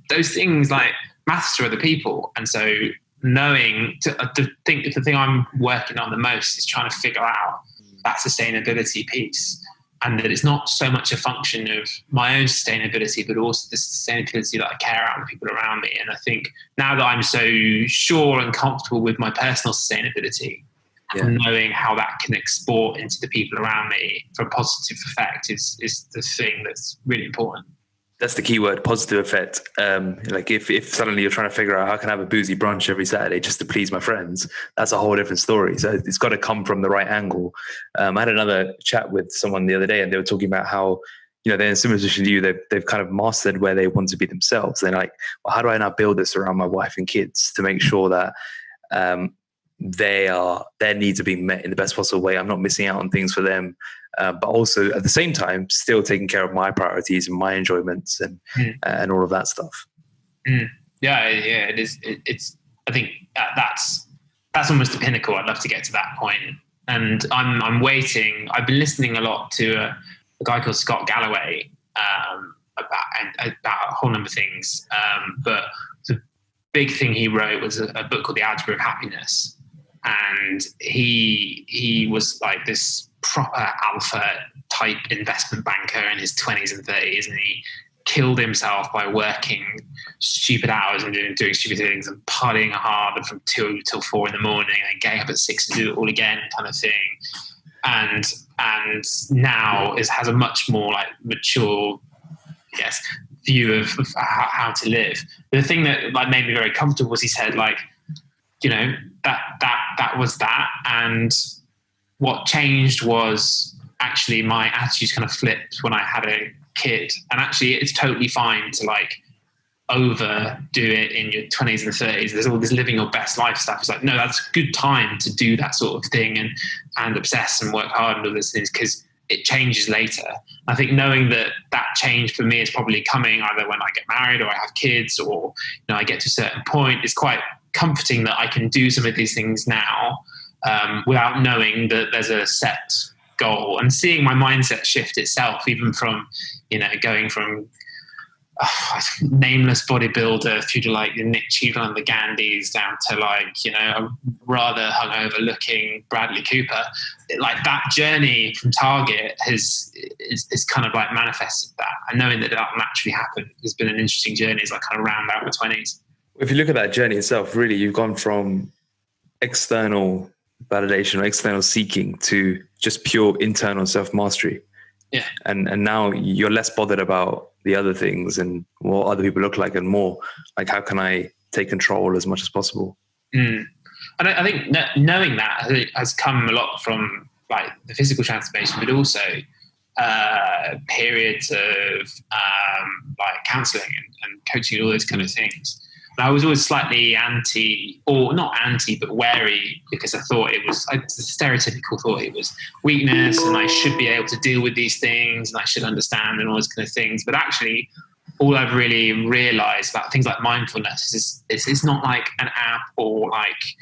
those things like matter to other people. And so knowing the thing I'm working on the most is trying to figure out that sustainability piece. And that it's not so much a function of my own sustainability, but also the sustainability that I care about the people around me. And I think now that I'm so sure and comfortable with my personal sustainability, and knowing how that can export into the people around me for a positive effect is the thing that's really important. That's the key word, positive effect. Like if suddenly you're trying to figure out how can I have a boozy brunch every Saturday just to please my friends, that's a whole different story. So it's got to come from the right angle. I had another chat with someone the other day and they were talking about how, they're in a similar position to you. They've kind of mastered where they want to be themselves. They're like, well, how do I now build this around my wife and kids to make sure that their needs are being met in the best possible way? I'm not missing out on things for them. But also at the same time, still taking care of my priorities and my enjoyments and all of that stuff. Yeah, it is. It's. I think that's almost the pinnacle. I'd love to get to that point, and I'm waiting. I've been listening a lot to a guy called Scott Galloway about a whole number of things. But the big thing he wrote was a book called The Algebra of Happiness, and he was like this proper alpha type investment banker in his 20s and 30s, and he killed himself by working stupid hours and doing stupid things and partying hard and from 2 till 4 in the morning and getting up at 6 to do it all again kind of thing. And now has a much more like mature, view of how to live. The thing that like made me very comfortable was he said like, that was that, and what changed was actually my attitude kind of flipped when I had a kid. And actually it's totally fine to like overdo it in your 20s and 30s. There's all this living your best life stuff. It's like, no, that's a good time to do that sort of thing and obsess and work hard and all those things, because it changes later. I think knowing that change for me is probably coming either when I get married or I have kids or I get to a certain point, is quite comforting that I can do some of these things now without knowing that there's a set goal, and seeing my mindset shift itself, even from, going from nameless bodybuilder through to like the Nick Cheadle and the Gandhis down to like, a rather hungover looking Bradley Cooper. Like that journey from Target is kind of like manifested that, and knowing that naturally happened has been an interesting journey as I kind of round out my 20s. If you look at that journey itself, really, you've gone from external validation or external seeking to just pure internal self-mastery. Yeah. And now you're less bothered about the other things and what other people look like, and more like, how can I take control as much as possible? And I think knowing that has come a lot from like the physical transformation, but also periods of like counselling and coaching and all those kind of things. I was always slightly but wary, because I thought it was a stereotypical thought it was weakness and I should be able to deal with these things and I should understand and all those kind of things. But actually, all I've really realized about things like mindfulness is it's not like an app or like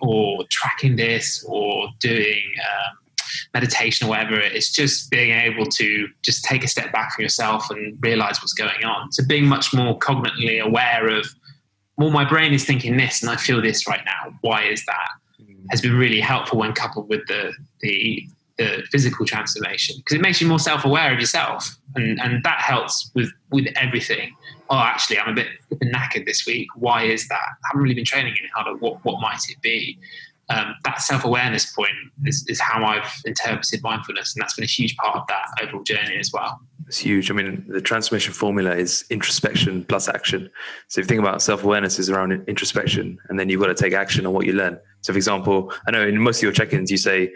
or tracking this or doing meditation or whatever. It's just being able to just take a step back from yourself and realize what's going on. So being much more cognitively aware of, well, my brain is thinking this and I feel this right now. Why is that? Has been really helpful when coupled with the physical transformation, because it makes you more self-aware of yourself, and that helps with everything. Oh, actually, I'm a bit knackered this week. Why is that? I haven't really been training any harder. What might it be? that self-awareness point is how I've interpreted mindfulness, and that's been a huge part of that overall journey as well. It's huge. I mean, the transformation formula is introspection plus action. So if you think about self-awareness is around introspection, and then you've got to take action on what you learn. So for example, I know in most of your check-ins, you say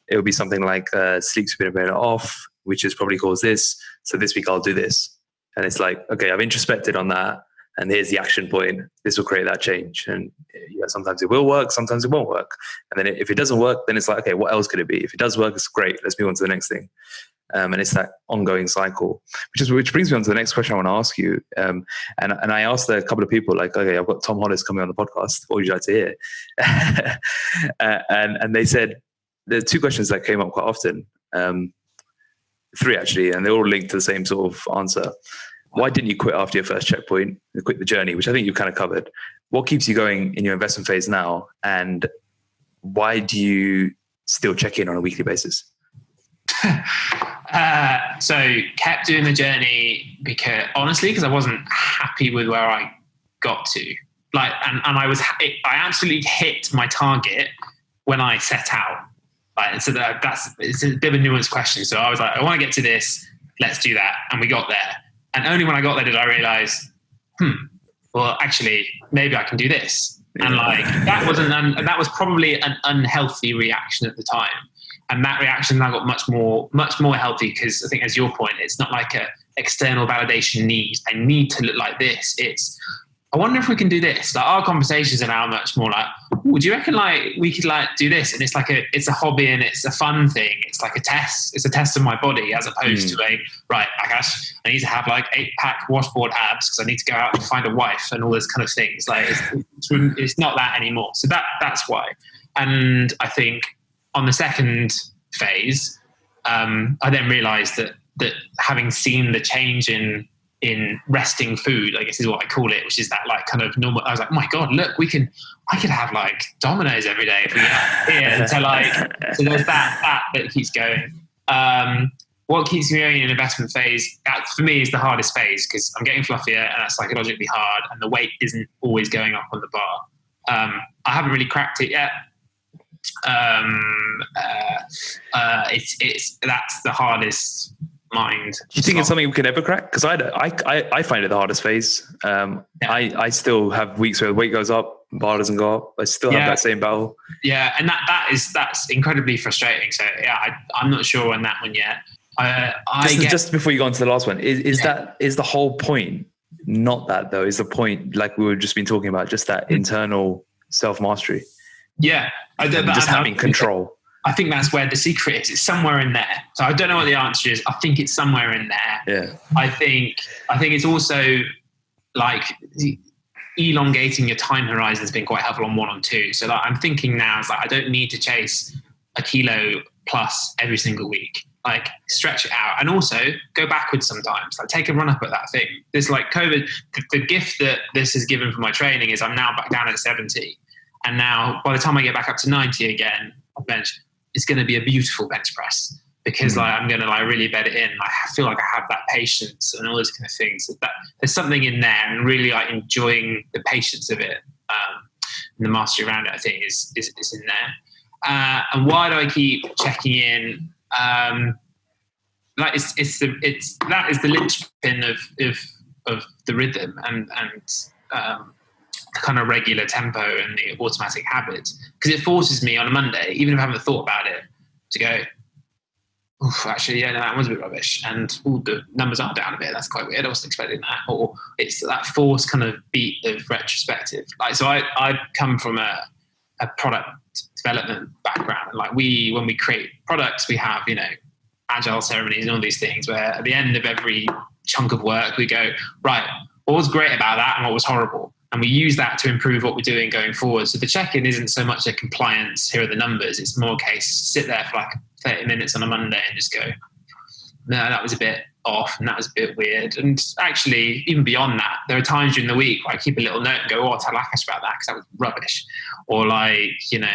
it would be something like sleep's been a bit off, which has probably caused this. So this week I'll do this. And it's like, okay, I've introspected on that, and here's the action point. This will create that change. And sometimes it will work, sometimes it won't work. And then if it doesn't work, then it's like, okay, what else could it be? If it does work, it's great. Let's move on to the next thing. And it's that ongoing cycle, which brings me on to the next question I want to ask you. And I asked a couple of people, like, okay, I've got Tom Hollis coming on the podcast. What would you like to hear? And they said, there are two questions that came up quite often. Three actually, and they're all linked to the same sort of answer. Why didn't you quit after your first checkpoint? You quit the journey, which I think you kind of covered. What keeps you going in your investment phase now? And why do you still check in on a weekly basis? So kept doing the journey because I wasn't happy with where I got to. Like, and I absolutely hit my target when I set out. Like, and so it's a bit of a nuanced question. So I was like, I want to get to this. Let's do that. And we got there. And only when I got there did I realize, well, actually, maybe I can do this. Yeah. And like, that was probably an unhealthy reaction at the time. And that reaction now got much more healthy, because I think, as your point, it's not like a external validation need. I need to look like this. It's, I wonder if we can do this. Like, our conversations are now much more like, would you reckon like we could like do this? And it's like it's a hobby and it's a fun thing. It's like a test. It's a test of my body, as opposed to I need to have like 8-pack washboard abs because I need to go out and find a wife and all those kind of things. Like, it's not that anymore. So that's why. And I think on the second phase, I then realized that having seen the change in resting food, I guess is what I call it, which is that like kind of normal. I was like, oh my God, look, I could have like Domino's every day if we get here. And so there's that keeps going. What keeps me going in an investment phase, that for me is the hardest phase, because I'm getting fluffier and that's psychologically hard, and the weight isn't always going up on the bar. I haven't really cracked it yet. It's that's the hardest mind. Do you think it's something we can ever crack? Because I find it the hardest phase. I still have weeks where the weight goes up, bar doesn't go up. I still have that same battle. Yeah, and that's incredibly frustrating. So yeah, I'm not sure on that one yet. Just before you go on to the last one, is the whole point not that though? Is the point, like we were just been talking about, just that internal self-mastery? Yeah. Having control. I think that's where the secret is. It's somewhere in there. So I don't know what the answer is. I think it's somewhere in there. Yeah. I think it's also like elongating your time horizon has been quite helpful on 1 and 2. So like, I'm thinking now is like, I don't need to chase a kilo plus every single week. Like, stretch it out, and also go backwards sometimes. Like, take a run up at that thing. This like COVID, the gift that this has given for my training is I'm now back down at 70. And now by the time I get back up to 90 again on bench, it's going to be a beautiful bench press, because like I'm going to like really bed it in. I feel like I have that patience and all those kind of things. That there's something in there, and really like enjoying the patience of it, and the mastery around it, I think is in there. And why do I keep checking in? Like that is the linchpin of the rhythm and the kind of regular tempo and the automatic habits, because it forces me on a Monday, even if I haven't thought about it, to go, oof, actually, yeah, no, that was a bit rubbish, and the numbers are down a bit. That's quite weird. I wasn't expecting that. Or it's that forced kind of beat of retrospective. Like, so I come from a product development background, and like when we create products, we have agile ceremonies and all these things where at the end of every chunk of work we go, right, what was great about that and what was horrible, and we use that to improve what we're doing going forward. So the check-in isn't so much a compliance, here are the numbers. It's more a case, sit there for like 30 minutes on a Monday and just go, no, that was a bit off and that was a bit weird. And actually, even beyond that, there are times during the week where I keep a little note and go, oh, I'll tell Akash about that because that was rubbish. Or like,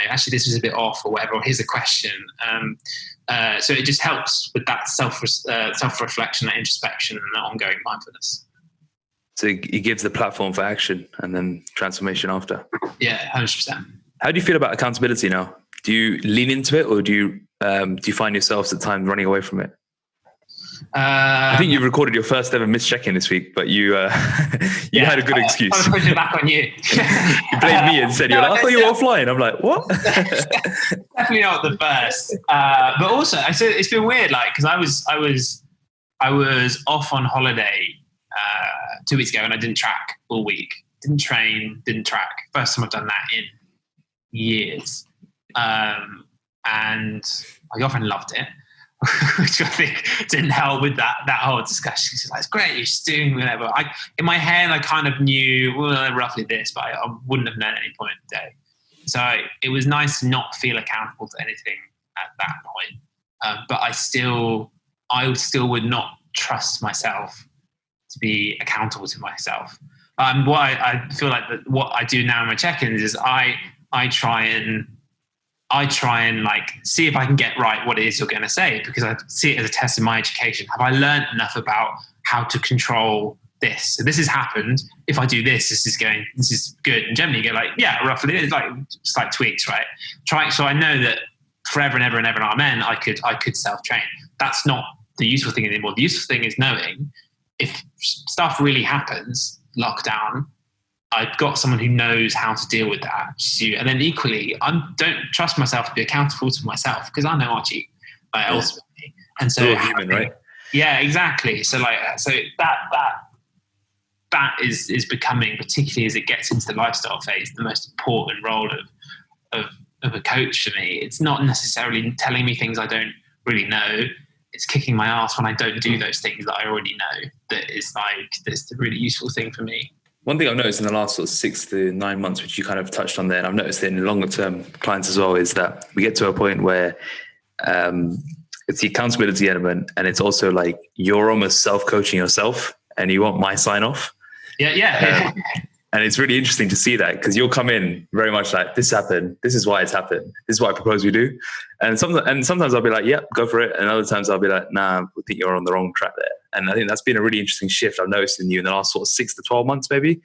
actually this was a bit off or whatever, or here's a question. So it just helps with that self-reflection, that introspection, and that ongoing mindfulness. So it gives the platform for action and then transformation after. Yeah, 100%. How do you feel about accountability now? Do you lean into it, or do you find yourselves at times running away from it? I think you recorded your first ever missed check-in this week, but you had a good excuse. I was pushing back on you. You blamed me and said, "You're like, I thought you were offline." I'm like, "What?" Definitely not the first. But also, it's been weird, like, because I was off on holiday 2 weeks ago, and I didn't track all week. Didn't train, didn't track. First time I've done that in years. And my girlfriend loved it, which I think didn't help with that whole discussion. She's like, "It's great, you're just doing whatever." In my head, I kind of knew roughly this, but I wouldn't have known at any point in the day. So it was nice to not feel accountable to anything at that point. But I still would not trust myself to be accountable to myself. What I feel like that what I do now in my check-ins is I try and like see if I can get right what it is you're going to say, because I see it as a test of my education. Have I learned enough about how to control this? So this has happened. If I do this, this is good. And generally you go like, yeah, roughly it's like just like tweaks, right? So I know that forever and ever and ever, amen, I could self-train. That's not the useful thing anymore. The useful thing is knowing if stuff really happens, lockdown, I've got someone who knows how to deal with that. And then equally, I don't trust myself to be accountable to myself, because I know I cheat ultimately. And so, you're human, right? Yeah, exactly. So that is becoming, particularly as it gets into the lifestyle phase, the most important role of a coach for me. It's not necessarily telling me things I don't really know. It's kicking my ass when I don't do those things that I already know. That's the really useful thing for me. One thing I've noticed in the last sort of 6 to 9 months, which you kind of touched on there, and I've noticed in longer term clients as well, is that we get to a point where it's the accountability element, and it's also like you're almost self-coaching yourself and you want my sign off. Yeah. And it's really interesting to see that, because you'll come in very much like, this happened, this is why it's happened, this is what I propose we do. And sometimes I'll be like, yeah, go for it. And other times I'll be like, nah, I think you're on the wrong track there. And I think that's been a really interesting shift I've noticed in you in the last sort of 6 to 12 months, maybe,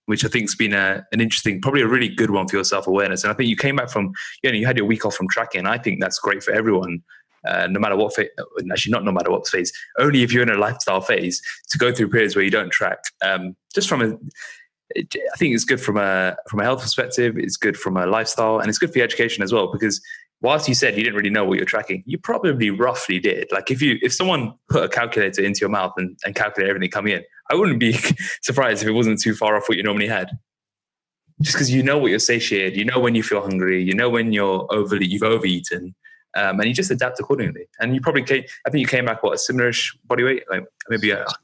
which I think has been an interesting, probably a really good one for your self-awareness. And I think you came back from, you had your week off from tracking. I think that's great for everyone. No matter what phase, actually not no matter what phase, only if you're in a lifestyle phase, to go through periods where you don't track. Just from I think it's good from a health perspective, it's good from a lifestyle, and it's good for your education as well, because whilst you said you didn't really know what you're tracking, you probably roughly did. Like if someone put a calculator into your mouth and calculate everything coming in, I wouldn't be surprised if it wasn't too far off what you normally had. Just because you know what you're satiated, you know when you feel hungry, you know when you've overeaten. And you just adapt accordingly. And you probably you came back, a similar-ish body weight? Like maybe a half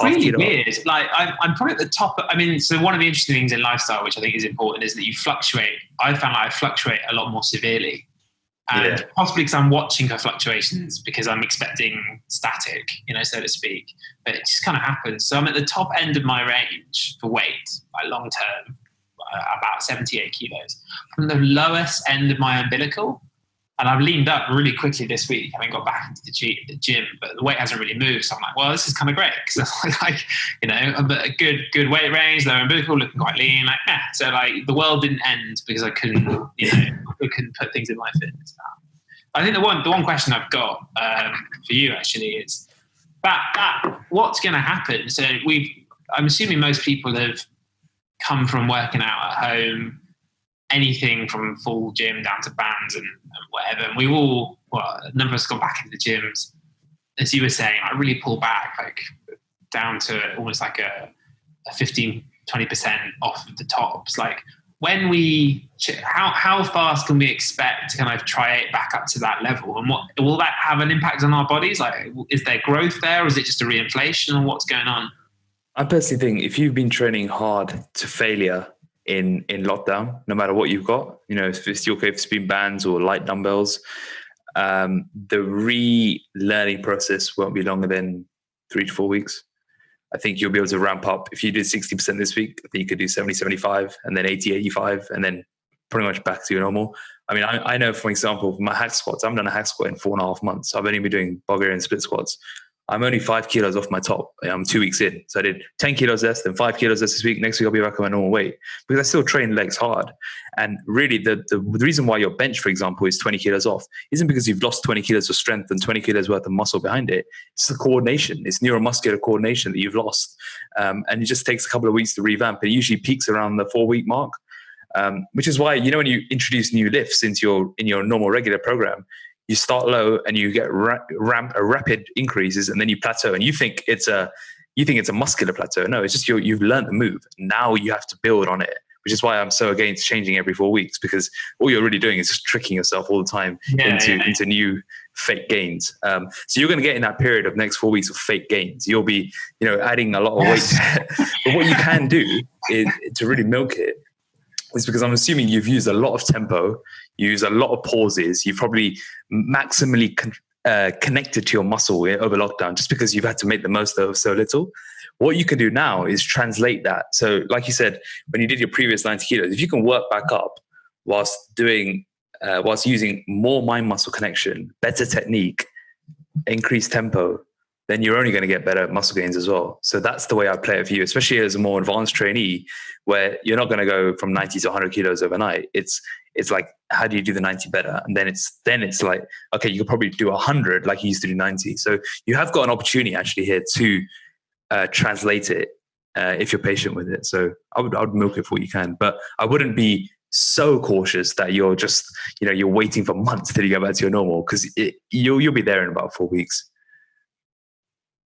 really kilo. Weird. Like I'm probably at the top. So one of the interesting things in lifestyle, which I think is important, is that you fluctuate. I found I fluctuate a lot more severely. And possibly because I'm watching her fluctuations, because I'm expecting static, so to speak. But it just kind of happens. So I'm at the top end of my range for weight, like long term, about 78 kilos. From the lowest end of my umbilical. And I've leaned up really quickly this week, having got back into the gym, but the weight hasn't really moved. So I'm like, well, this is kind of great, because I'm at a good weight range, lower umbilical, looking quite lean. So the world didn't end because I couldn't, I couldn't put things in my fitness. I think the one question I've got for you actually is that what's going to happen. So I'm assuming most people have come from working out at home, anything from full gym down to bands and whatever. And a number of us got back into the gyms. As you were saying, I really pull back, down to almost like a 15, 20% off of the tops. How fast can we expect to kind of try it back up to that level? And what will that have an impact on our bodies? Is there growth there, or is it just a reinflation, or what's going on? I personally think if you've been training hard to failure in lockdown, no matter what you've got, if it's been bands or light dumbbells, the relearning process won't be longer than 3 to 4 weeks. I think you'll be able to ramp up. If you did 60% this week, I think you could do 70, 75, and then 80, 85, and then pretty much back to your normal. I know, for example, my hack squats, I haven't done a hack squat in 4.5 months. I've only been doing Bulgarian split squats. I'm only 5 kilos off my top. I'm 2 weeks in. So I did 10 kilos less, then 5 kilos less this week. Next week, I'll be back on my normal weight because I still train legs hard. And really, the reason why your bench, for example, is 20 kilos off isn't because you've lost 20 kilos of strength and 20 kilos worth of muscle behind it. It's the coordination. It's neuromuscular coordination that you've lost. And it just takes a couple of weeks to revamp. It usually peaks around the 4-week mark, which is why, when you introduce new lifts in your normal regular program, you start low and you get rapid increases, and then you plateau, and you think it's a muscular plateau. No, it's just you've learned the move. Now you have to build on it, which is why I'm so against changing every 4 weeks, because all you're really doing is just tricking yourself all the time into new fake gains. So you're going to get in that period of next 4 weeks of fake gains. You'll be, adding a lot of weight. But what you can do is to really milk it. Is because I'm assuming you've used a lot of tempo, you use a lot of pauses, you've probably maximally connected to your muscle over lockdown just because you've had to make the most of so little. What you can do now is translate that. So like you said, when you did your previous 90 kilos, if you can work back up whilst using more mind muscle connection, better technique, increased tempo, then you're only going to get better muscle gains as well. So that's the way I play it for you, especially as a more advanced trainee, where you're not going to go from 90 to 100 kilos overnight. It's like, how do you do the 90 better? And then it's like, okay, you could probably do 100 like you used to do 90. So you have got an opportunity actually here to translate it if you're patient with it. So I would milk it for what you can, but I wouldn't be so cautious that you're just, you're waiting for months till you go back to your normal, because you'll be there in about 4 weeks.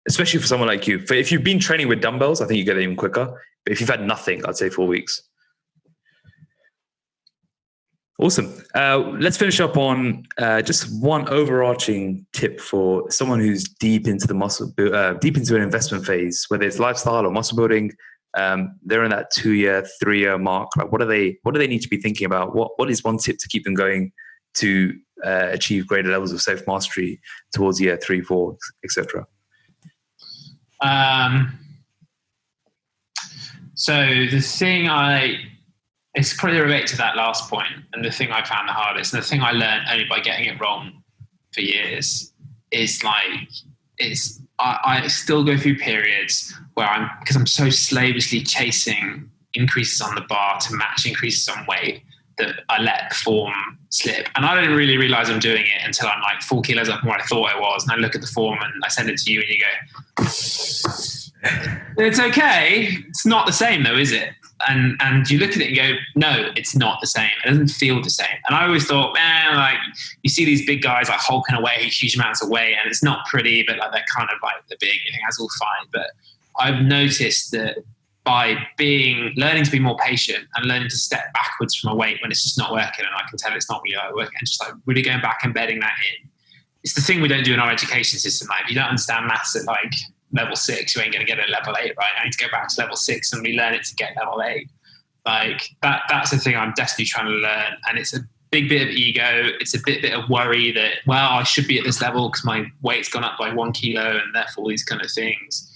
Especially for someone like you. If you've been training with dumbbells, I think you get it even quicker. But if you've had nothing, I'd say 4 weeks. Awesome. Let's finish up on just one overarching tip for someone who's deep into an investment phase, whether it's lifestyle or muscle building. They're in that 2-year, 3-year mark. Like, what do they need to be thinking about? What is one tip to keep them going to achieve greater levels of self mastery towards year 3, 4, etc.? So the thing it's probably related to that last point, and the thing I found the hardest, and the thing I learned only by getting it wrong for years, is I still go through periods where because I'm so slavishly chasing increases on the bar to match increases on weight, that I let form slip. And I don't really realize I'm doing it until I'm like 4 kilos up from what I thought I was. And I look at the form and I send it to you and you go, it's okay. It's not the same though, is it? And you look at it and go, no, it's not the same. It doesn't feel the same. And I always thought, man, like you see these big guys like hulking away huge amounts of weight, and it's not pretty, but like they're kind of like the big, you think that's all fine. But I've noticed that by learning to be more patient and learning to step backwards from a weight when it's just not working, and I can tell it's not really working, and just like really going back and embedding that in. It's the thing we don't do in our education system. Like if you don't understand maths at like level 6, you ain't going to get it at level 8, right? I need to go back to level 6 and relearn it to get level 8. Like that's the thing I'm desperately trying to learn. And it's a big bit of ego. It's a bit of worry that, well, I should be at this level because my weight's gone up by 1 kilo and therefore these kind of things.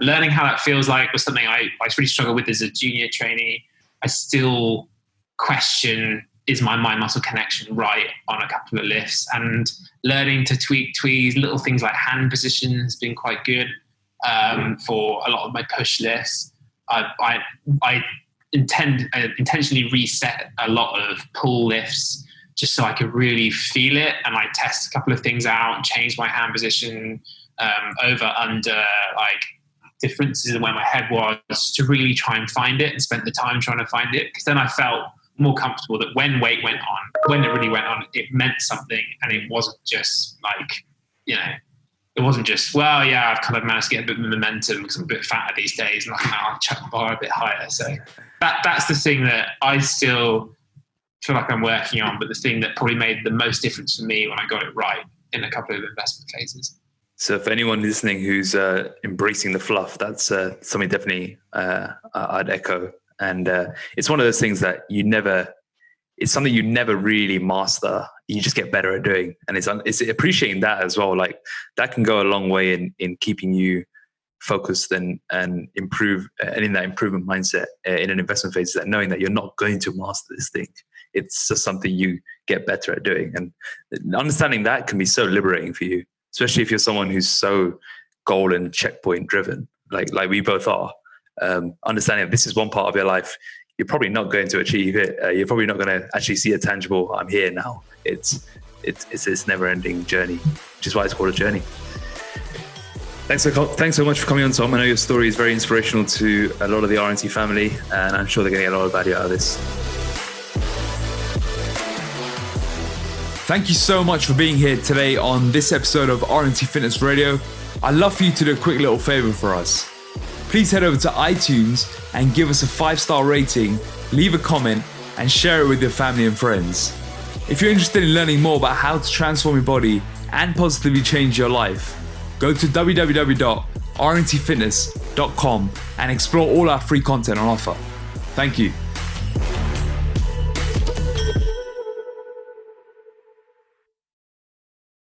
Learning how that feels like was something I really struggled with as a junior trainee. I still question, is my mind muscle connection right on a couple of lifts? And learning to tweak little things like hand position has been quite good for a lot of my push lifts. I intentionally reset a lot of pull lifts just so I could really feel it, and I test a couple of things out and change my hand position over under like differences in where my head was to really try and find it, and spent the time trying to find it, because then I felt more comfortable that when weight went on, when it really went on, it meant something, and it wasn't just like, it wasn't just, well, yeah, I've kind of managed to get a bit of momentum because I'm a bit fatter these days, and I'll chuck the bar a bit higher. So that's the thing that I still feel like I'm working on, but the thing that probably made the most difference for me when I got it right in a couple of investment phases. So for anyone listening who's embracing the fluff, that's something definitely I'd echo. And it's one of those things that it's something you never really master. You just get better at doing. And it's appreciating that as well. Like that can go a long way in keeping you focused and improve, and in that improvement mindset in an investment phase, that knowing that you're not going to master this thing. It's just something you get better at doing. And understanding that can be so liberating for you. especially if you're someone who's so goal and checkpoint driven, like we both are. Understanding if this is one part of your life, you're probably not going to achieve it. You're probably not going to actually see a tangible, I'm here now. It's this never-ending journey, which is why it's called a journey. Thanks so much for coming on, Tom. I know your story is very inspirational to a lot of the RNT family, and I'm sure they're going to get a lot of value out of this. Thank you so much for being here today on this episode of RNT Fitness Radio. I'd love for you to do a quick little favor for us. Please head over to iTunes and give us a 5-star rating, leave a comment, and share it with your family and friends. If you're interested in learning more about how to transform your body and positively change your life, go to www.rntfitness.com and explore all our free content on offer. Thank you.